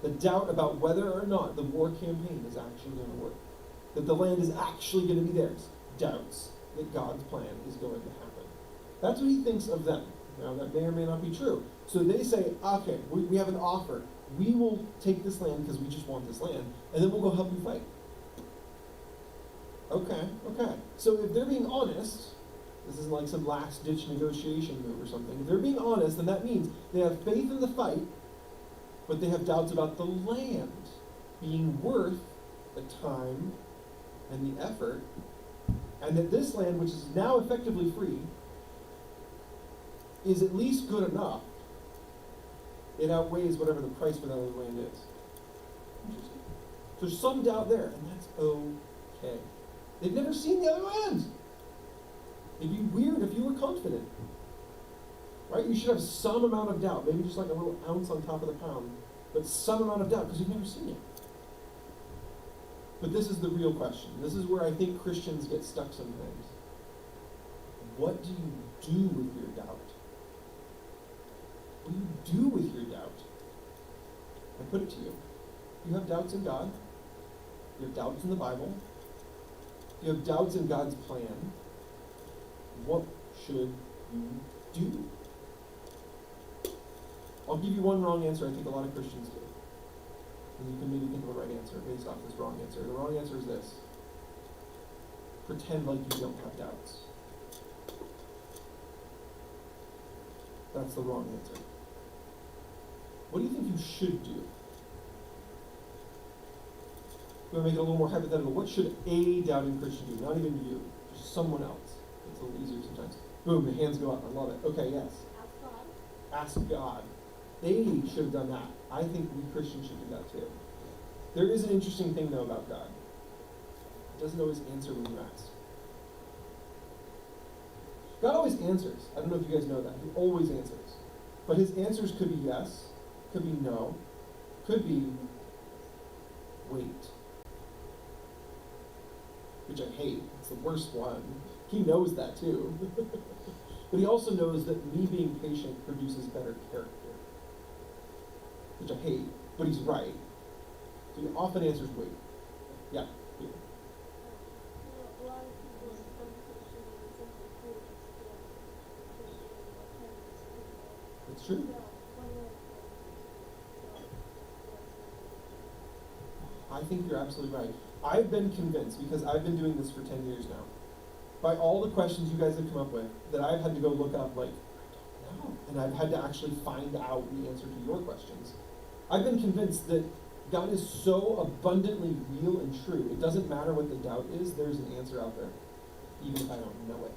Speaker 9: The doubt about whether or not the war campaign is actually going to work. That the land is actually going to be theirs. Doubts. that God's plan is going to happen. That's what he thinks of them. Now, that may or may not be true. So they say, okay, we have an offer. We will take this land because we just want this land, and then we'll go help you fight. Okay. So if they're being honest, this isn't like some last-ditch negotiation move or something. If they're being honest, then that means they have faith in the fight, but they have doubts about the land being worth the time and the effort, and that this land, which is now effectively free, is at least good enough. It outweighs whatever the price for that other land is. Interesting. There's some doubt there, and that's okay. They've never seen the other land. It'd be weird if you were confident. Right? You should have some amount of doubt, maybe just like a little ounce on top of the pound, but some amount of doubt because you've never seen it. But this is the real question. This is where I think Christians get stuck sometimes. What do you do with your doubt? What do you do with your doubt? I put it to you. You have doubts in God. You have doubts in the Bible. You have doubts in God's plan. What should you do? I'll give you one wrong answer I think a lot of Christians do. And you can maybe think of a right answer based off this wrong answer. The wrong answer is this. Pretend like you don't have doubts. That's the wrong answer. What do you think you should do? You want to make it a little more hypothetical. What should a doubting Christian do? Not even you. Just someone else. It's a little easier sometimes. Boom, the hands go up. I love it. Okay, yes.
Speaker 5: Ask God.
Speaker 9: Ask God. They should have done that. I think we Christians should do that too. There is an interesting thing, though, about God. He doesn't always answer when you ask. God always answers. I don't know if you guys know that. He always answers. But his answers could be yes, could be no, could be wait. Which I hate. It's the worst one. He knows that too. But he also knows that me being patient produces better character. Which I hate, but he's right. So he often answers wait. Yeah.
Speaker 5: A lot of people in some Christianity simply do explain Christianity or parents people.
Speaker 9: It's true. I think you're absolutely right. I've been convinced, because I've been doing this for 10 years now, by all the questions you guys have come up with, that I've had to go look up, like, I don't know. And I've had to actually find out the answer to your questions. I've been convinced that God is so abundantly real and true, it doesn't matter what the doubt is, there's an answer out there, even if I don't know it.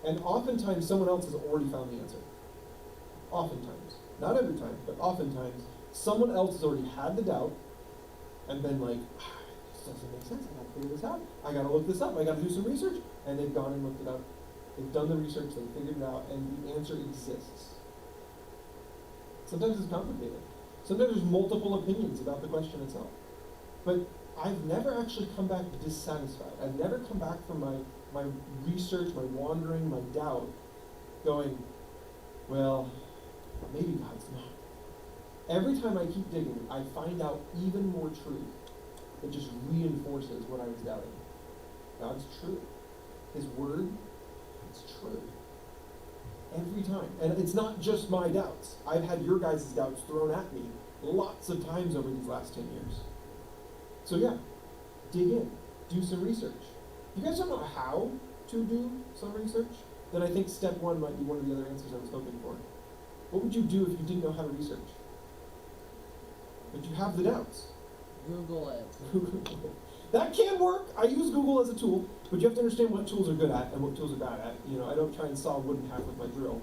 Speaker 9: And oftentimes, someone else has already found the answer. Oftentimes. Not every time, but oftentimes, someone else has already had the doubt, and been like, this doesn't make sense, I gotta figure this out, I gotta look this up, I gotta do some research, and they've gone and looked it up, they've done the research, they've figured it out, and the answer exists. Sometimes it's complicated. Sometimes there's multiple opinions about the question itself. But I've never actually come back dissatisfied. I've never come back from my research, my wandering, my doubt, going, well, maybe God's not. Every time I keep digging, I find out even more truth that just reinforces what I was doubting. God's true. His word, it's true. Every time. And it's not just my doubts. I've had your guys' doubts thrown at me lots of times over these last 10 years. So yeah, dig in. Do some research. If you guys don't know how to do some research, then I think step one might be one of the other answers I was hoping for. What would you do if you didn't know how to research? But you have the doubts.
Speaker 4: Google it.
Speaker 9: That can work. I use Google as a tool, but you have to understand what tools are good at and what tools are bad at. You know, I don't try and saw a wooden hack with my drill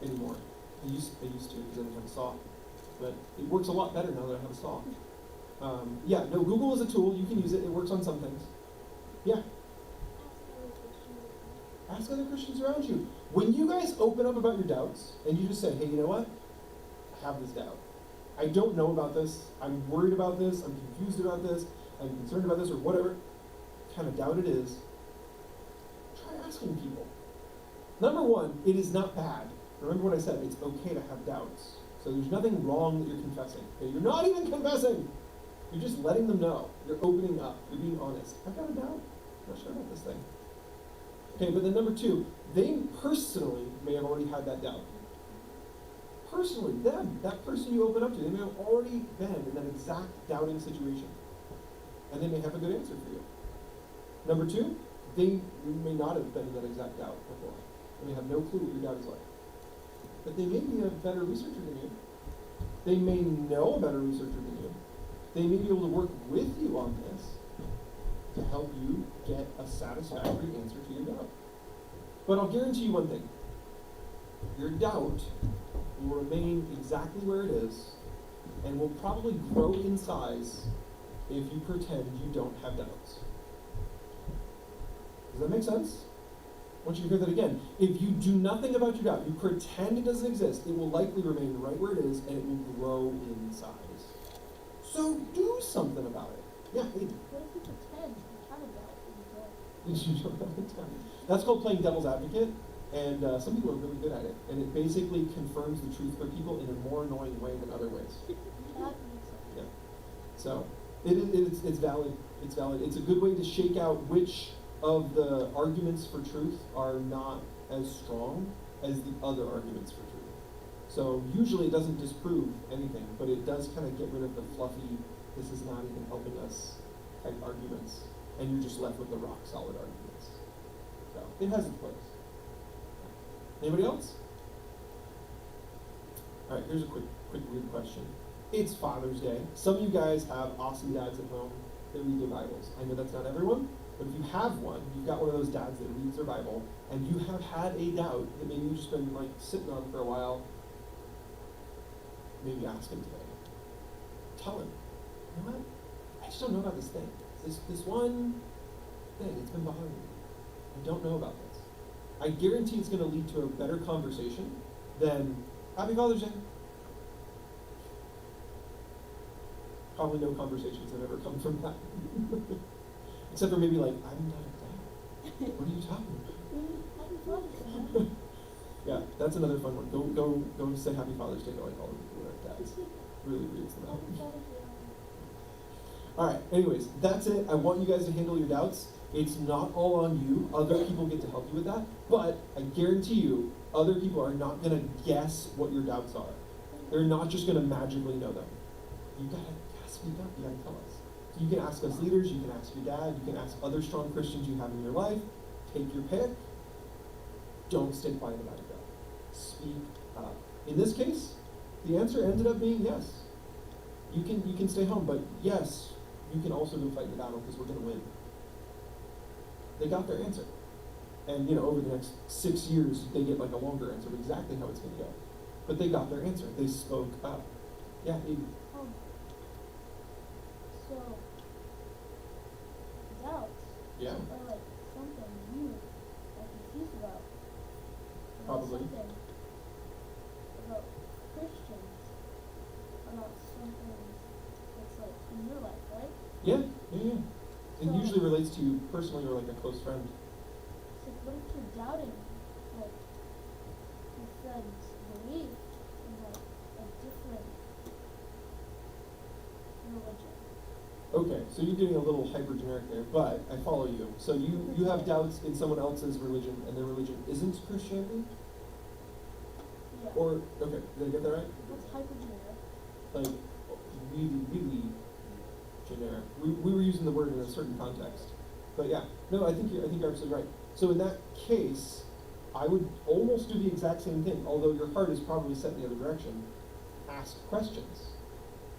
Speaker 9: anymore. I used to because I didn't have a saw, but it works a lot better now that I have a saw. Yeah, no, Google is a tool. You can use it. It works on some things. Yeah. Ask other Christians around you. When you guys open up about your doubts and you just say, hey, you know what? I have this doubt. I don't know about this. I'm worried about this. I'm confused about this. I'm concerned about this, or whatever kind of doubt it is. Try asking people. Number one, it is not bad. Remember what I said. It's okay to have doubts. So there's nothing wrong that you're confessing. Okay? You're not even confessing. You're just letting them know. You're opening up. You're being honest. I've got a doubt. I'm not sure about this thing. Okay, but then number two, they personally may have already had that doubt. Personally, them, that person you open up to, they may have already been in that exact doubting situation. And they may have a good answer for you. Number two, they may not have been in that exact doubt before. They may have no clue what your doubt is like. But they may be a better researcher than you. They may know a better researcher than you. They may be able to work with you on this to help you get a satisfactory answer to your doubt. But I'll guarantee you one thing. Your doubt will remain exactly where it is and will probably grow in size if you pretend you don't have doubts. Does that make sense? I want you to hear that again. If you do nothing about your doubt, you pretend it doesn't exist, it will likely remain right where it is and it will grow in size. So do something about it. Yeah, Aiden.
Speaker 5: What if you pretend you have a doubt and you don't?
Speaker 9: You don't have a doubt. That's called playing devil's advocate, and some people are really good at it. And it basically confirms the truth for people in a more annoying way than other ways.
Speaker 5: That makes sense.
Speaker 9: Yeah. So it's valid. It's valid. It's a good way to shake out which of the arguments for truth are not as strong as the other arguments for truth. So usually it doesn't disprove anything, but it does kind of get rid of the fluffy, this is not even helping us type arguments, and you're just left with the rock solid arguments. So it has its place. Anybody else? All right, here's a quick weird question. It's Father's Day. Some of you guys have awesome dads at home that read their Bibles. I know that's not everyone, but if you have one, you've got one of those dads that reads their Bible, and you have had a doubt that maybe you've just been like sitting on for a while, maybe ask him today. Tell him, you know what? I just don't know about this thing. This one thing, it's been bothering me. I don't know about this. I guarantee it's going to lead to a better conversation than Happy Father's Day. Probably no conversations have ever come from that. Except for maybe like, I'm not a dad. What are you talking about? Yeah, that's another fun one. Go say Happy Father's Day to like all the people that are dads. Really reads them out. All right, anyways, that's it. I want you guys to handle your doubts. It's not all on you. Other people get to help you with that. But I guarantee you, other people are not going to guess what your doubts are. They're not just going to magically know them. You got to speak up. You got to tell us. So you can ask us leaders. You can ask your dad. You can ask other strong Christians you have in your life. Take your pick. Don't stay quiet about it, though. Speak up. In this case, the answer ended up being yes. You can stay home, but yes, you can also go fight the battle because we're going to win. They got their answer. And, over the next 6 years, they get like a longer answer of exactly how it's going to go. But they got their answer. They spoke up. Yeah, Aiden.
Speaker 5: So, doubts
Speaker 9: Yeah,
Speaker 5: are like something you are confused about. Or
Speaker 9: probably.
Speaker 5: something about Christians are not something that's like in your life, right?
Speaker 9: Yeah. It
Speaker 5: So-
Speaker 9: usually relates to you personally or like a close friend.
Speaker 5: So what if you're doubting like your friend's belief in like a different religion?
Speaker 9: Okay, so you're getting a little hyper generic there, but I follow you. So you have doubts in someone else's religion and their religion isn't Christianity?
Speaker 5: Yeah.
Speaker 9: Or, okay, did I get that right?
Speaker 5: What's hypergeneric?
Speaker 9: Like, really generic. We were using the word in a certain context. But yeah, no, I think you're absolutely right. So in that case, I would almost do the exact same thing, although your heart is probably set in the other direction. Ask questions.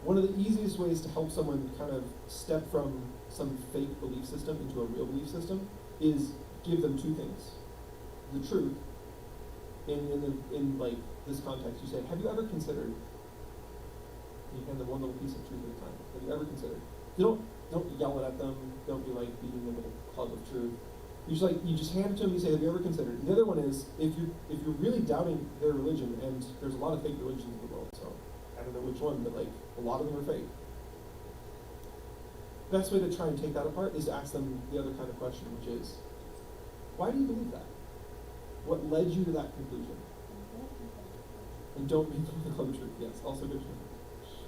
Speaker 9: One of the easiest ways to help someone kind of step from some fake belief system into a real belief system is give them two things. The truth, in like this context, you say, have you ever considered, you hand them one little piece of truth at a time. Have you ever considered? You don't yell it at them, don't be like beating them with a club of truth. You just hand it to them, you say, have you ever considered? And the other one is, if you're really doubting their religion, and there's a lot of fake religions in the world, so I don't know which one, but like a lot of them are fake. Best way to try and take that apart is to ask them the other kind of question, which is, why do you believe that? What led you to that conclusion? And don't beat them with a club of truth. Yes, also good.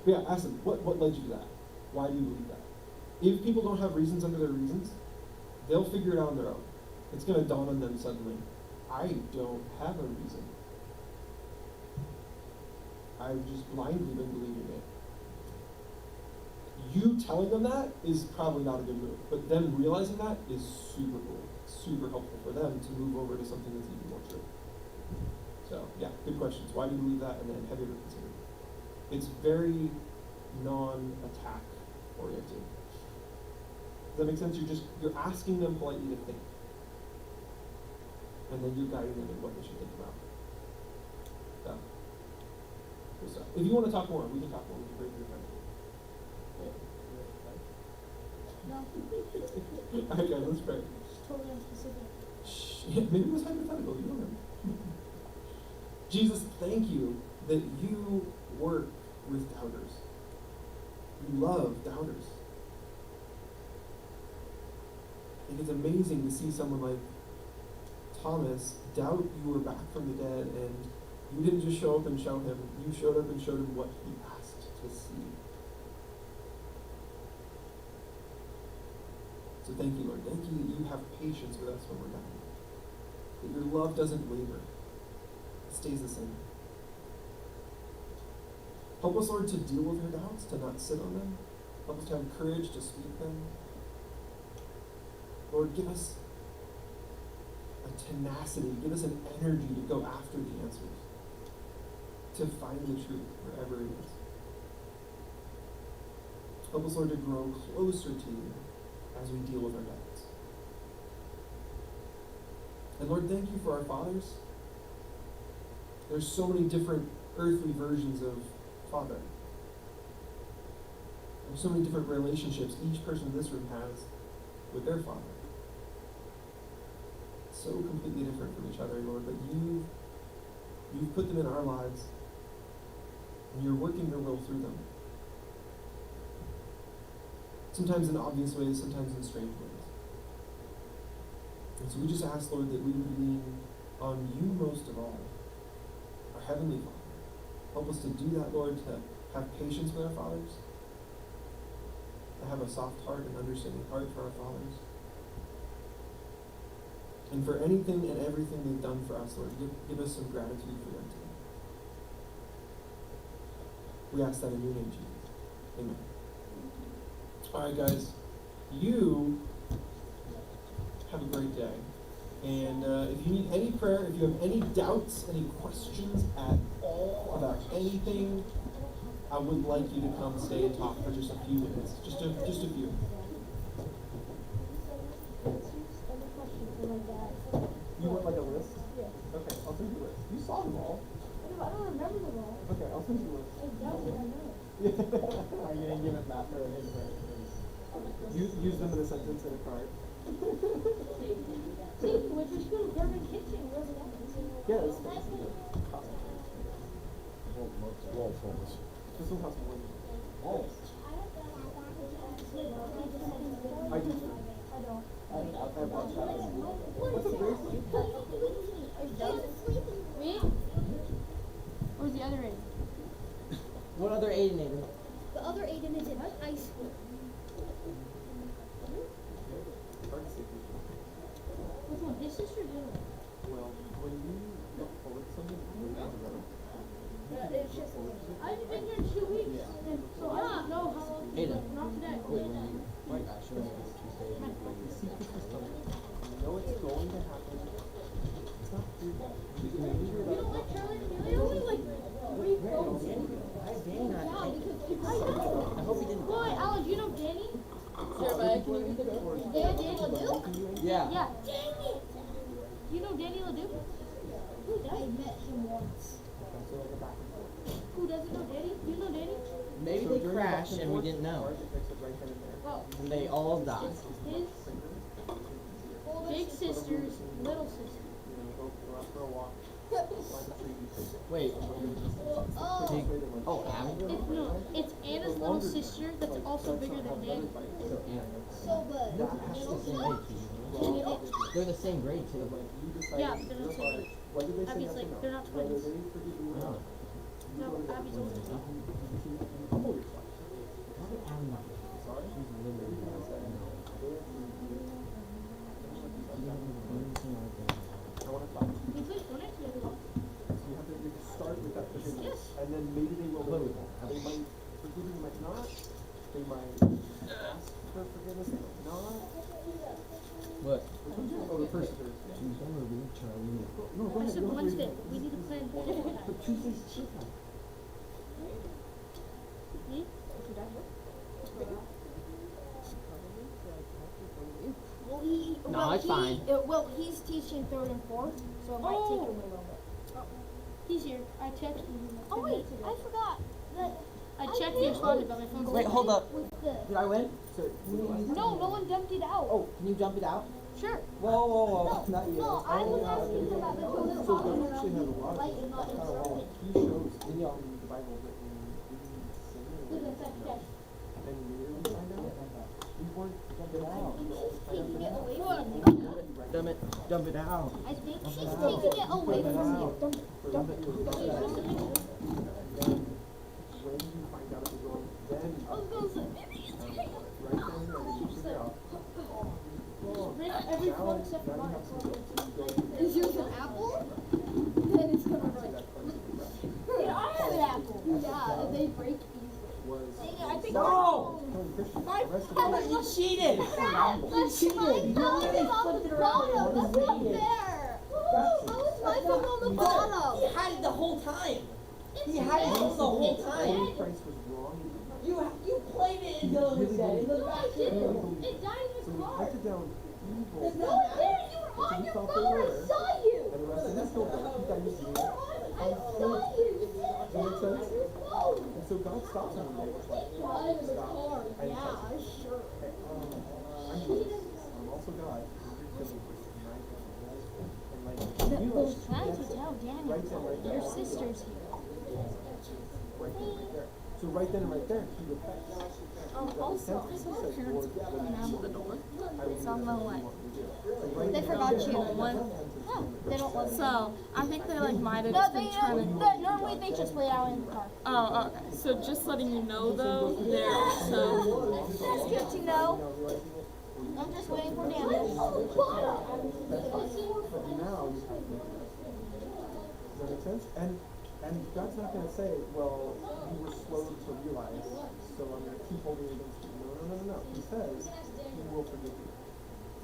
Speaker 9: But yeah, ask them, what led you to that? Why do you believe that? If people don't have reasons under their reasons, They'll figure it out on their own. It's going to dawn on them suddenly. I don't have a reason. I've just blindly been believing it. You telling them that is probably not a good move, but them realizing that is super cool, super helpful for them to move over to something that's even more true. So, yeah, good questions. Why do you believe that? And then have you ever considered it? It's very non-attack oriented. Does that make sense? You're asking them politely to think. And then you're guiding them in what they should think about. So, cool stuff. If you want to talk more, we can talk more. We can break your time.
Speaker 5: No.
Speaker 9: Okay, let's pray.
Speaker 5: Totally unspecific.
Speaker 9: Shh, maybe it was hypothetical. You don't know. Jesus, thank you that you work with doubters. You love doubters. I think it's amazing to see someone like Thomas doubt you were back from the dead, and you didn't just show up and show him. You showed up and showed him what he asked to see. So thank you, Lord. Thank you that you have patience with us when we're doubting. That your love doesn't waver. It stays the same. Help us, Lord, to deal with our doubts, to not sit on them. Help us to have courage to speak them. Lord, give us a tenacity, give us an energy to go after the answers, to find the truth wherever it is. Help us, Lord, to grow closer to you as we deal with our doubts. And Lord, thank you for our fathers. There's so many different earthly versions of father. There's so many different relationships each person in this room has with their father. So completely different from each other, Lord, but you've put them in our lives, and you're working your will through them. Sometimes in obvious ways, sometimes in strange ways. And so we just ask, Lord, that we would lean on you most of all, our Heavenly Father. Help us to do that, Lord, to have patience with our fathers, to have a soft heart and understanding heart for our fathers, and for anything and everything they've done for us, Lord. Give us some gratitude for them today. We ask that in your name, Jesus. Amen. All right, guys. You have a great day. And if you need any prayer, if you have any doubts, any questions at all about anything, I would like you to come stay and talk for just a few minutes. Just a few. You want like a list?
Speaker 5: Yeah.
Speaker 9: Okay, I'll send you a list. You saw them all.
Speaker 5: I don't remember them all.
Speaker 9: Okay, I'll send you a list.
Speaker 5: I doubt it, I know.
Speaker 8: Are you gonna give it back or his
Speaker 9: Use them in a sentence in a card.
Speaker 5: See, which was school, German kitchen, wherever that is.
Speaker 8: Yeah, it's
Speaker 5: That's it.
Speaker 8: This one costs more.
Speaker 9: Oh.
Speaker 8: I do too.
Speaker 5: I don't.
Speaker 8: I watched that.
Speaker 5: What's a bracelet? Me? Where's the other Aiden?
Speaker 4: What other Aiden name?
Speaker 3: The other Aiden is in high school.
Speaker 5: Which one? His sister or the other one?
Speaker 8: Well, when you look forward to something, you're not together.
Speaker 5: It's just. I've been here 2 weeks. So I don't know how long.
Speaker 4: Aiden.
Speaker 5: Not today.
Speaker 8: Right. You know it's going to happen. It's not through that. You can figure it
Speaker 5: You don't
Speaker 8: out.
Speaker 5: like Charlie and Amelia? Only like 3 folks.
Speaker 4: I hope he didn't.
Speaker 5: Boy, Alex, you know Danny?
Speaker 7: Jeremiah, can you read the door?
Speaker 5: Danny LeDuc?
Speaker 4: Yeah.
Speaker 5: Yeah. Dang it! You know Danny LeDuc? Who
Speaker 3: I
Speaker 5: doesn't?
Speaker 3: met him once.
Speaker 5: Who doesn't know Danny? You know Danny?
Speaker 4: Maybe they crashed and we didn't know.
Speaker 5: Well,
Speaker 4: And they all died.
Speaker 5: his big sister's little sister.
Speaker 8: Go out for a walk.
Speaker 4: Wait.
Speaker 3: Oh,
Speaker 4: Big. Oh, Abby?
Speaker 5: It's Anna's little sister that's also bigger than Danny.
Speaker 3: so good.
Speaker 4: They're the same grade too.
Speaker 5: Yeah, they're the same age.
Speaker 8: What did they say?
Speaker 5: Abby's like, they're not twins. No, Abby's older than me.
Speaker 8: I want to talk.
Speaker 2: We played Fortnite together.
Speaker 8: So you have to start with that forgiveness.
Speaker 2: Yes.
Speaker 8: And then maybe they will live with it. They might forgive you, they might not. They might ask for forgiveness, they might not.
Speaker 4: What?
Speaker 8: Oh, the first is. No, go
Speaker 2: I
Speaker 8: ahead.
Speaker 2: said
Speaker 8: Don't
Speaker 2: Wednesday.
Speaker 8: worry.
Speaker 2: We need to plan.
Speaker 8: But Tuesday's cheat time.
Speaker 2: Me? Does your dad work?
Speaker 3: Well,
Speaker 4: it's fine.
Speaker 3: Well, he's teaching 3rd and 4th, so it might take him a little bit.
Speaker 2: He's here. I texted him. like 10
Speaker 3: Oh wait,
Speaker 2: minutes ago.
Speaker 3: I forgot. That
Speaker 2: I checked the responded, but my phone's
Speaker 4: Wait, hold up.
Speaker 3: with the
Speaker 4: Did I win?
Speaker 8: So,
Speaker 3: no one dumped it out.
Speaker 4: Oh, can you jump it out?
Speaker 3: Sure.
Speaker 4: Whoa, not you.
Speaker 3: No, I was asking him about the code
Speaker 8: So God actually has a lot
Speaker 3: like
Speaker 8: of
Speaker 3: and not
Speaker 8: kind of
Speaker 3: instructed.
Speaker 8: he shows in the Bible written in sin and later we find out we weren't dumping it out.
Speaker 3: Taking it away from you.
Speaker 4: Dump it out.
Speaker 3: I think she's taking it away from you.
Speaker 8: Dump it. Then when you find out it was wrong, then
Speaker 3: I was gonna say, maybe it's taking it.
Speaker 8: right then you figure out.
Speaker 2: Break every phone except for mine.
Speaker 3: Is yours an apple? Then it's gonna break. Yeah, I have an apple. Yeah, they break easily. I think
Speaker 4: No!
Speaker 3: you
Speaker 4: cheated!
Speaker 3: That's my phone on the bottom. That's not fair. How is my phone on the bottom?
Speaker 4: He had it the whole time. He had it the whole time.
Speaker 8: Price was wrong.
Speaker 4: You played it until it was dead. It was
Speaker 3: No, I didn't. It died in
Speaker 8: So
Speaker 3: his
Speaker 8: we
Speaker 3: car.
Speaker 8: hunted down evil.
Speaker 3: No, it didn't. You were on your phone. I saw you.
Speaker 8: And the rest of us don't know. He got used to
Speaker 3: You
Speaker 8: it.
Speaker 3: were on. I saw you. You did it
Speaker 8: Does that make sense?
Speaker 3: on your phone.
Speaker 8: And so God stops him one day.
Speaker 3: Got in the car.
Speaker 8: And
Speaker 3: Yeah,
Speaker 8: says,
Speaker 3: sure.
Speaker 8: I'm Jesus. I'm also God. And you're killing me, right? And like, you
Speaker 2: Those
Speaker 8: like,
Speaker 2: plans would tell Daniel.
Speaker 8: right then, right there.
Speaker 2: Your sister's here.
Speaker 8: Right then, right there. So right then and right there, he repents.
Speaker 2: Also, my parents coming out of the door.
Speaker 8: It's
Speaker 2: on the way.
Speaker 3: They forgot you.
Speaker 2: They don't love So, I think they like might have
Speaker 3: No,
Speaker 2: just
Speaker 3: they
Speaker 2: been trying to.
Speaker 3: normally they just lay out in the car.
Speaker 7: Oh, okay. So just letting you know though, there. So
Speaker 3: That's good to know. I'm just waiting for Daniel.
Speaker 8: But now you have to. Does that make sense? And God's not going to say, well, you were slow to realize, so I'm going to keep holding it against you. No. He says he will forgive you.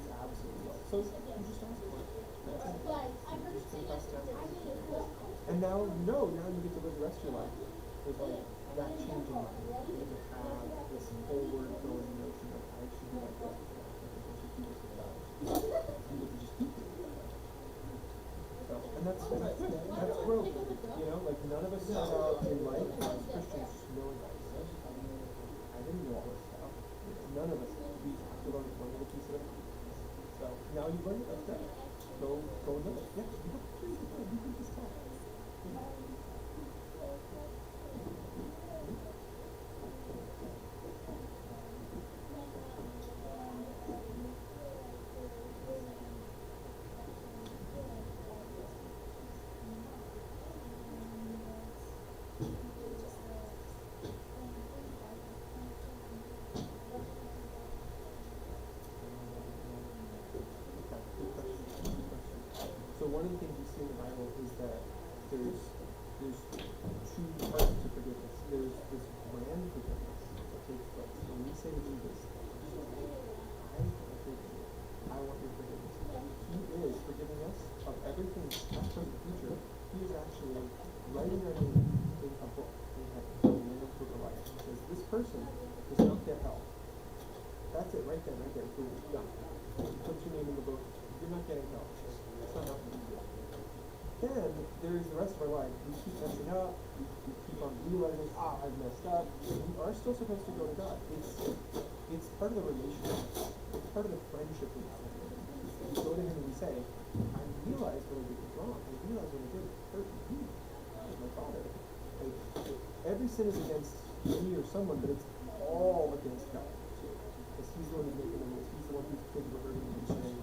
Speaker 8: He absolutely will. So you just ask for it. That's it. You just confess to him. And now you know, now you get to live the rest of your life with like that change in mind. You get to have this forward going notion of I should be like that. I should do this with God. You get to just keep it. So, and that's growth. You know, like none of us start out in life as Christians just knowing that. I didn't know all this stuff. None of us. We have to learn one little piece at a time. So now you've learned it. That's great. Go and live it. Yeah, you have to. You can just talk. So one of the things we see in the Bible is that there's two parts to forgiveness. There's this grand forgiveness that takes place. When we say to Jesus, I forgive you. I want your forgiveness. He is forgiving us of everything past, present, future. He is actually writing our name in a book in heaven, the Lamb's Book of Life. He says, this person does not get hell. That's it, right there, boom, done. Put your name in the book. You're not getting hell. That's not happening. Then there's the rest of our life. We keep messing up. We keep on realizing, I've messed up. We are still supposed to go to God. It's part of the relationship. It's part of the friendship we have with Him. We go to Him and we say, I realize when I did it wrong. I realize when I did it hurt you as my Father. Like, every sin is against me or someone, but it's all against God. Because He's the one who's making the rules. He's the one whose kids we're hurting and saying.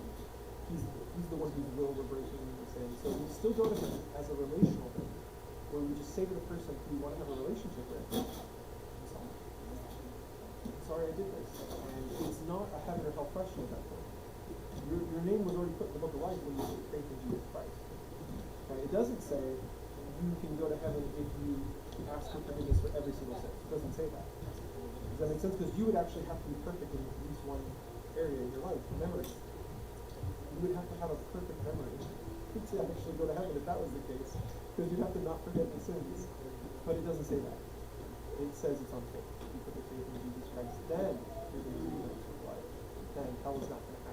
Speaker 8: He's the one whose will we're breaking and saying. So we still go to Him as a relational thing, where we just say to the person who we want to have a relationship with, I'm sorry I did this. And it's not a heaven or hell question at that point. Your name was already put in the book of life when you put faith in Jesus Christ. Okay? It doesn't say you can go to heaven if you ask for forgiveness for every single sin. It doesn't say that. Does that make sense? Because you would actually have to be perfect in at least one area in your life. Memory. You would have to have a perfect memory to actually go to heaven if that was the case. Because you'd have to not forget the sins. But it doesn't say that. It says it's on faith. You put your faith in Jesus Christ. Then you're going to be with life. Then hell is not going to